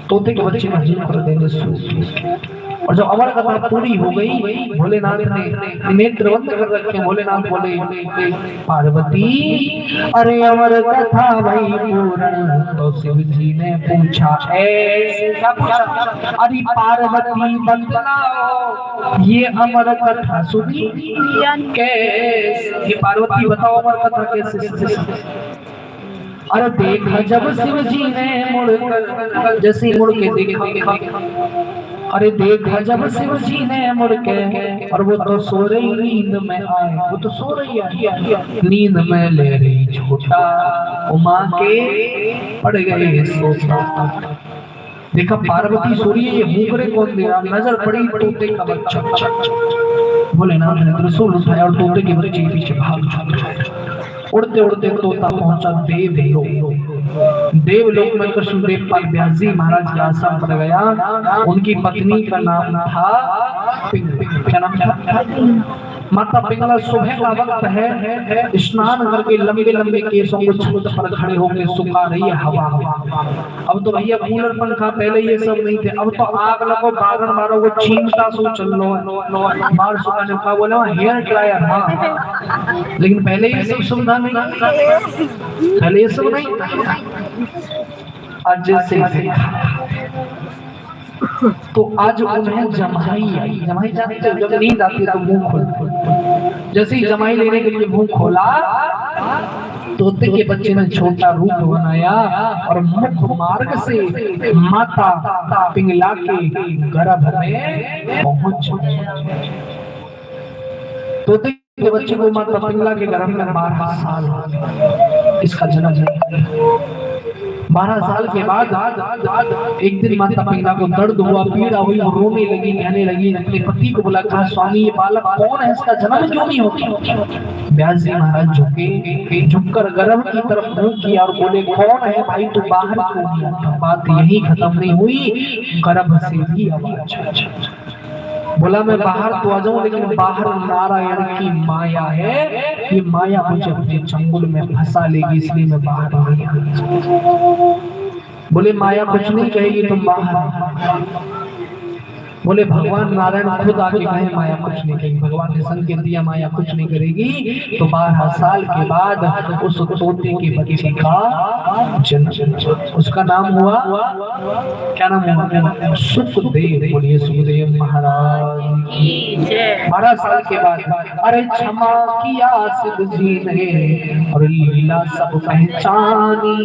तोते के बच्चे में कर देंगे। और जब अमर कथा पूरी हो गई, भोलेनाथ ने नेत्र बंद कर रखे। भोलेनाथ बोले पार्वती अरे अमर कथा भाई पूर्ण। तो शिव जी ने पूछा ऐसे क्या पूछा? अरे पार्वती बतलाओ ये अमर कथा सुनी कैसे? ये पार्वती बताओ अमर कथा कैसे? अरे देखा जब शिव जी ने मुड़कर, जैसे मुड़ के देखा, अरे देखा जब शिव जी ने मुड़ के, और वो तो सो रही नींद में आए, वो तो सो रही है नींद में ले रही छोटा, उमा के पड़ गए सोचा। देखा पार्वती सो रही है, ये भूख रहे कौन दे रहा? नजर पड़ी तोते का बच्चा। भोलेनाथ ने त्रिशूल उठाया और तोते के बच्चे के पीछे भाग छुड़ा। उड़ते उड़ते तोता पहुंचा देवलोक में। कृष्णदेव पाल व्यास जी महाराज के आश्रम पर गया। उनकी पत्नी का नाम था क्या नाम था? माता पिंगला। सुबह का वक्त है, स्नान करके लंबे लंबे केसों को छत पर खड़े होकर सुखा रही है हवा। अब तो भैया कूलर पंखा, पहले ये सब नहीं थे। अब तो आग लगो, बागन मारो, वो चीमटा सो चल लो बाल सुखाने का बोला हेयर ड्रायर। हाँ, लेकिन पहले ये सब सुविधा नहीं, पहले ये सब नहीं। आज जैसे तो आज उन्हें जमाई आई। जमाई जानते हो, जब नींद आती है तो मुंह खोलते। जैसे ही जमाई लेने के लिए मुंह खोला, तोते के बच्चे ने छोटा रूप बनाया और मुख मार्ग से माता पिंगला के गर्भ में पहुंच। तोते के बच्चे को माता पिंगला के गर्भ में 12 साल इसका जन्म है। 12 साल के बाद एक दिन माता पिंगला को दर्द हुआ, पीड़ा हुई, वो रोने लगी, कहने लगी, अपने पति को बोला कहा स्वामी ये बालक कौन है, इसका जन्म क्यों नहीं होता? व्यास जी महाराज झुककर गर्भ की तरफ मुंह किया और बोले कौन है भाई, तू बाहर क्यों नहीं आता? बात यही खत्म नहीं हुई, गर्भ से भी आवाज। बोला मैं बाहर तो आ जाऊं, लेकिन बाहर नारायण की माया है, ये माया मुझे अपने चंगुल में फंसा लेगी, इसलिए मैं बाहर नहीं आ। बोले माया कुछ नहीं कहेगी, तुम बाहर। बोले भगवान नारायण खुद आके कहे माया कुछ नहीं करेगी। भगवान ने संकेत दिया माया कुछ नहीं करेगी। तो 12 साल के बाद उस तोते के बच्चे का जन्म, उसका नाम हुआ, क्या नाम हुआ? सुखदेव। बोलिए सुखदेव महाराज की जय। 12 साल के बाद अरे क्षमा किया शिव जी ने और लीला सब पहचानी।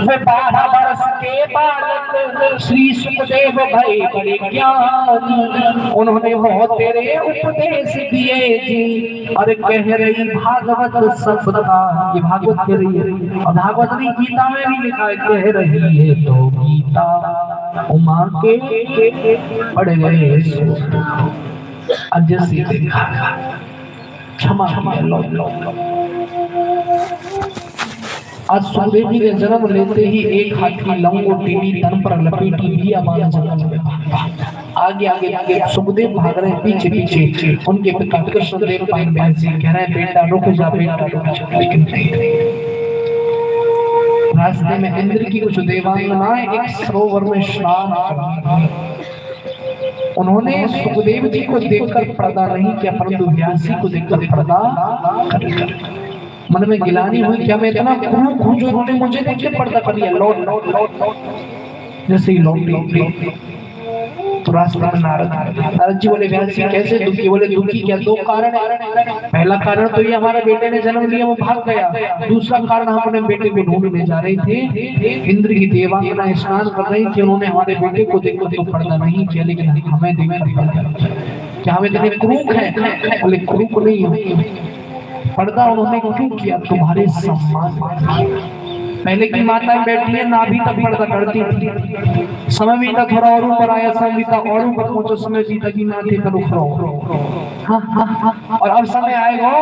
वे 12 वर्ष के बालक श्री सुखदेव भई बड़े ज्ञानी। उन्होंने बहुत तेरे उपदेश दिए जी। अरे कह रही भागवत सफलता, ये भागवत कह रही है, और भागवत नहीं गीता में भी लिखा है, कह रही है तो गीता उमा के पड़ गए सो। आज से देखा क्षमा लो। आज सुखदेव जी ने जन्म लेते ही एक हाथी लंगोटी तन पर लपेटी दिया बांध जंगल में। आगे आगे आगे सुखदेव भाग रहे, पीछे पीछे उनके पिता कृष्णदेव पाल व्यास जी कह रहे बेटा रुक जा, बेटा रुक जा, लेकिन नहीं। रास्ते में इंद्र की कुछ देवांगनाएं एक सरोवर में स्नान कर रही। उन्होंने सुखदेव जी को देखकर पर्दा नहीं किया, परंतु व्यास जी को देखकर पर्दा कर लिया। मन में गिलानी हुई, क्या मैं इतना क्रूर हूं जो उन्होंने मुझे देख के पर्दा कर लिया। लौट लौट लौट लौट जैसे ही लौट तो रास्ते में नारद जी बोले व्यास जी कैसे दुखी? बोले दुखी क्या, 2 कारण है। पहला कारण तो ये हमारे बेटे ने जन्म लिया, वो भाग गया। दूसरा कारण हम अपने बेटे को ढूंढने जा रहे थे, इंद्र की देवांगना स्नान कर रही थी, उन्होंने हमारे बेटे को देखकर तो पर्दा नहीं किया, लेकिन हमें देखा क्या हमें इतने क्रूर है? बोले क्रूर नहीं, पर्दा उन्होंने क्यों किया? तुम्हारे सम्मान। पहले की माताएं बैठी है नाभि तक पर्दा करती थी, समय बीता थोड़ा और ऊपर आया, समय बीता और ऊपर पहुंचो, समय बीता की नाभि पर उखड़ो। और अब समय आएगा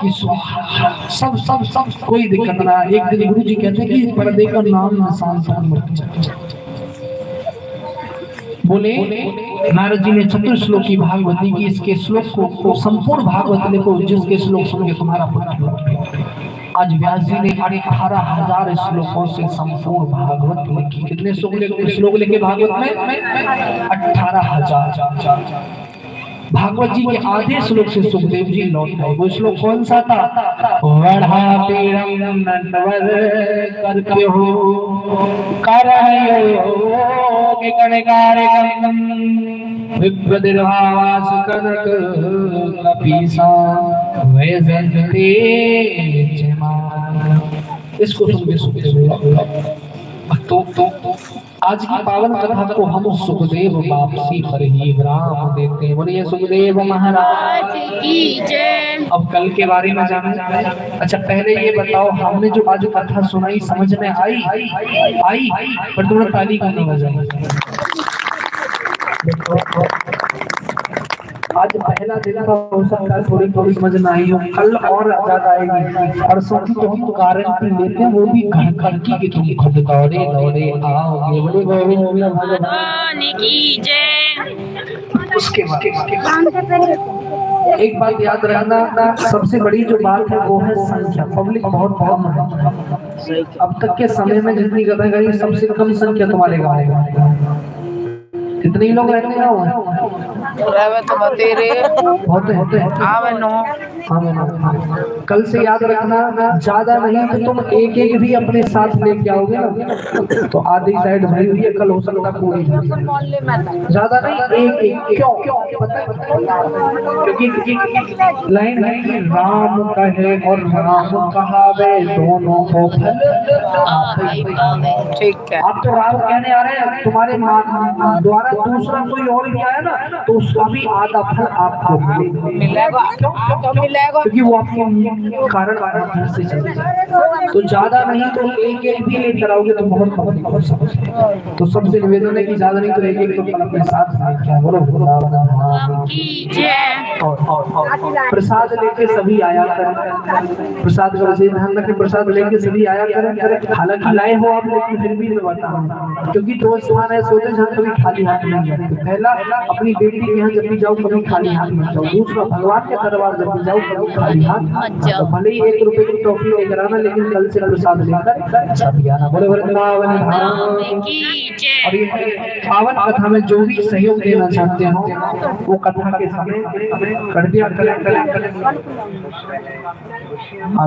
कि सब सब सब कोई दिक्कत ना। एक दिन गुरु जी कहते हैं कि पर्दे का नाम निशान सब मत जाए। बोले नारद जी ने चतुर्श्लोकी भागवती की इसके श्लोक को संपूर्ण भागवत लिखो, जिसके श्लोक सुन के तुम्हारा पुत्र आज व्यास जी ने 18,000 श्लोकों से संपूर्ण भागवत लिखी। कितने श्लोक लिखे भागवत में? 18,000। भागवत जी के आधे श्लोक से सुखदेव जी लौट गए। वो श्लोक कौन सा था? वढ़ा पीड़म नटवर करके हो विप्रदिर्भावास कनक कपीसा वैजंते चमा। इसको सुन के सुखदेव तो आज की पावन कथा को हम सुखदेव वापसी पर ही विराम देते हैं। बोलिए सुखदेव महाराज की जय। अब कल के बारे में जाने। अच्छा पहले ये बताओ, हमने जो आज कथा सुनाई समझ में आई? पर तुमने ताली क्यों नहीं बजाई? आज पहला दिन था, हो सकता है थोड़ी समझ में आई हो, कल और ज्यादा आएगी। परसों की तो हम गारंटी लेते हैं, वो भी घंटी की तुम खुद दौड़े आओगे। बोले भगवान की जय। उसके बाद एक बात याद रखना, सबसे बड़ी जो बात है वो है संख्या। पब्लिक बहुत कम है। अब तक के समय में जितनी कथा करी सबसे कम संख्या तुम्हारे गाँव में। कितने लोग रहते हैं? होते कल से याद रखना, ज्यादा नहीं तो तुम एक भी अपने साथ लेके आओगे ना, तो आधी साइड भरी हुई है, कल हो सकता पूरी। ज्यादा नहीं, एक। क्यों? क्योंकि लाइन है कि राम कहे और राम कहावे, दोनों को फल ठीक है। आप तो राम कहने आ रहे हैं, तुम्हारे द्वारा दूसरा कोई और भी आया ना, तो उसका भी आधा फल आपको मिलेगा। क्योंकि वो आपके कारण से चलेगा। तो ज्यादा नहीं तो एक भी लेकर आओगे तो बहुत कम। तो सबसे निवेदन है कि ज्यादा नहीं तो एक तो फल अपने साथ लेके आओ। बोलो प्रसाद लेके सभी आया करें। प्रसाद का विशेष ध्यान रखें, प्रसाद लेके सभी आया करें। हालांकि लाए हो आप, लेकिन फिर भी मैं बताऊं, क्योंकि दो स्थान है सोचे जहाँ कभी खाली हाथ नहीं जाते। पहला, अपनी बेटी के यहाँ जब भी जाओ कभी खाली हाथ मत जाओ। दूसरा, भगवान के दरबार जब भी जाओ कभी खाली हाथ जाओ। भले ही 1 रुपए की टॉफी लेकर आना, लेकिन कल से प्रसाद लेकर सभी आना। बोले वृंदावन धाम की जय। और ये पावन कथा में जो भी सहयोग देना चाहते हो वो कथा के समय कर दिया करें।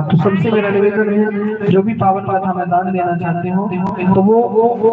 तो सबसे मेरा निवेदन है, जो भी पावन कथा में दान देना चाहते हो तो वो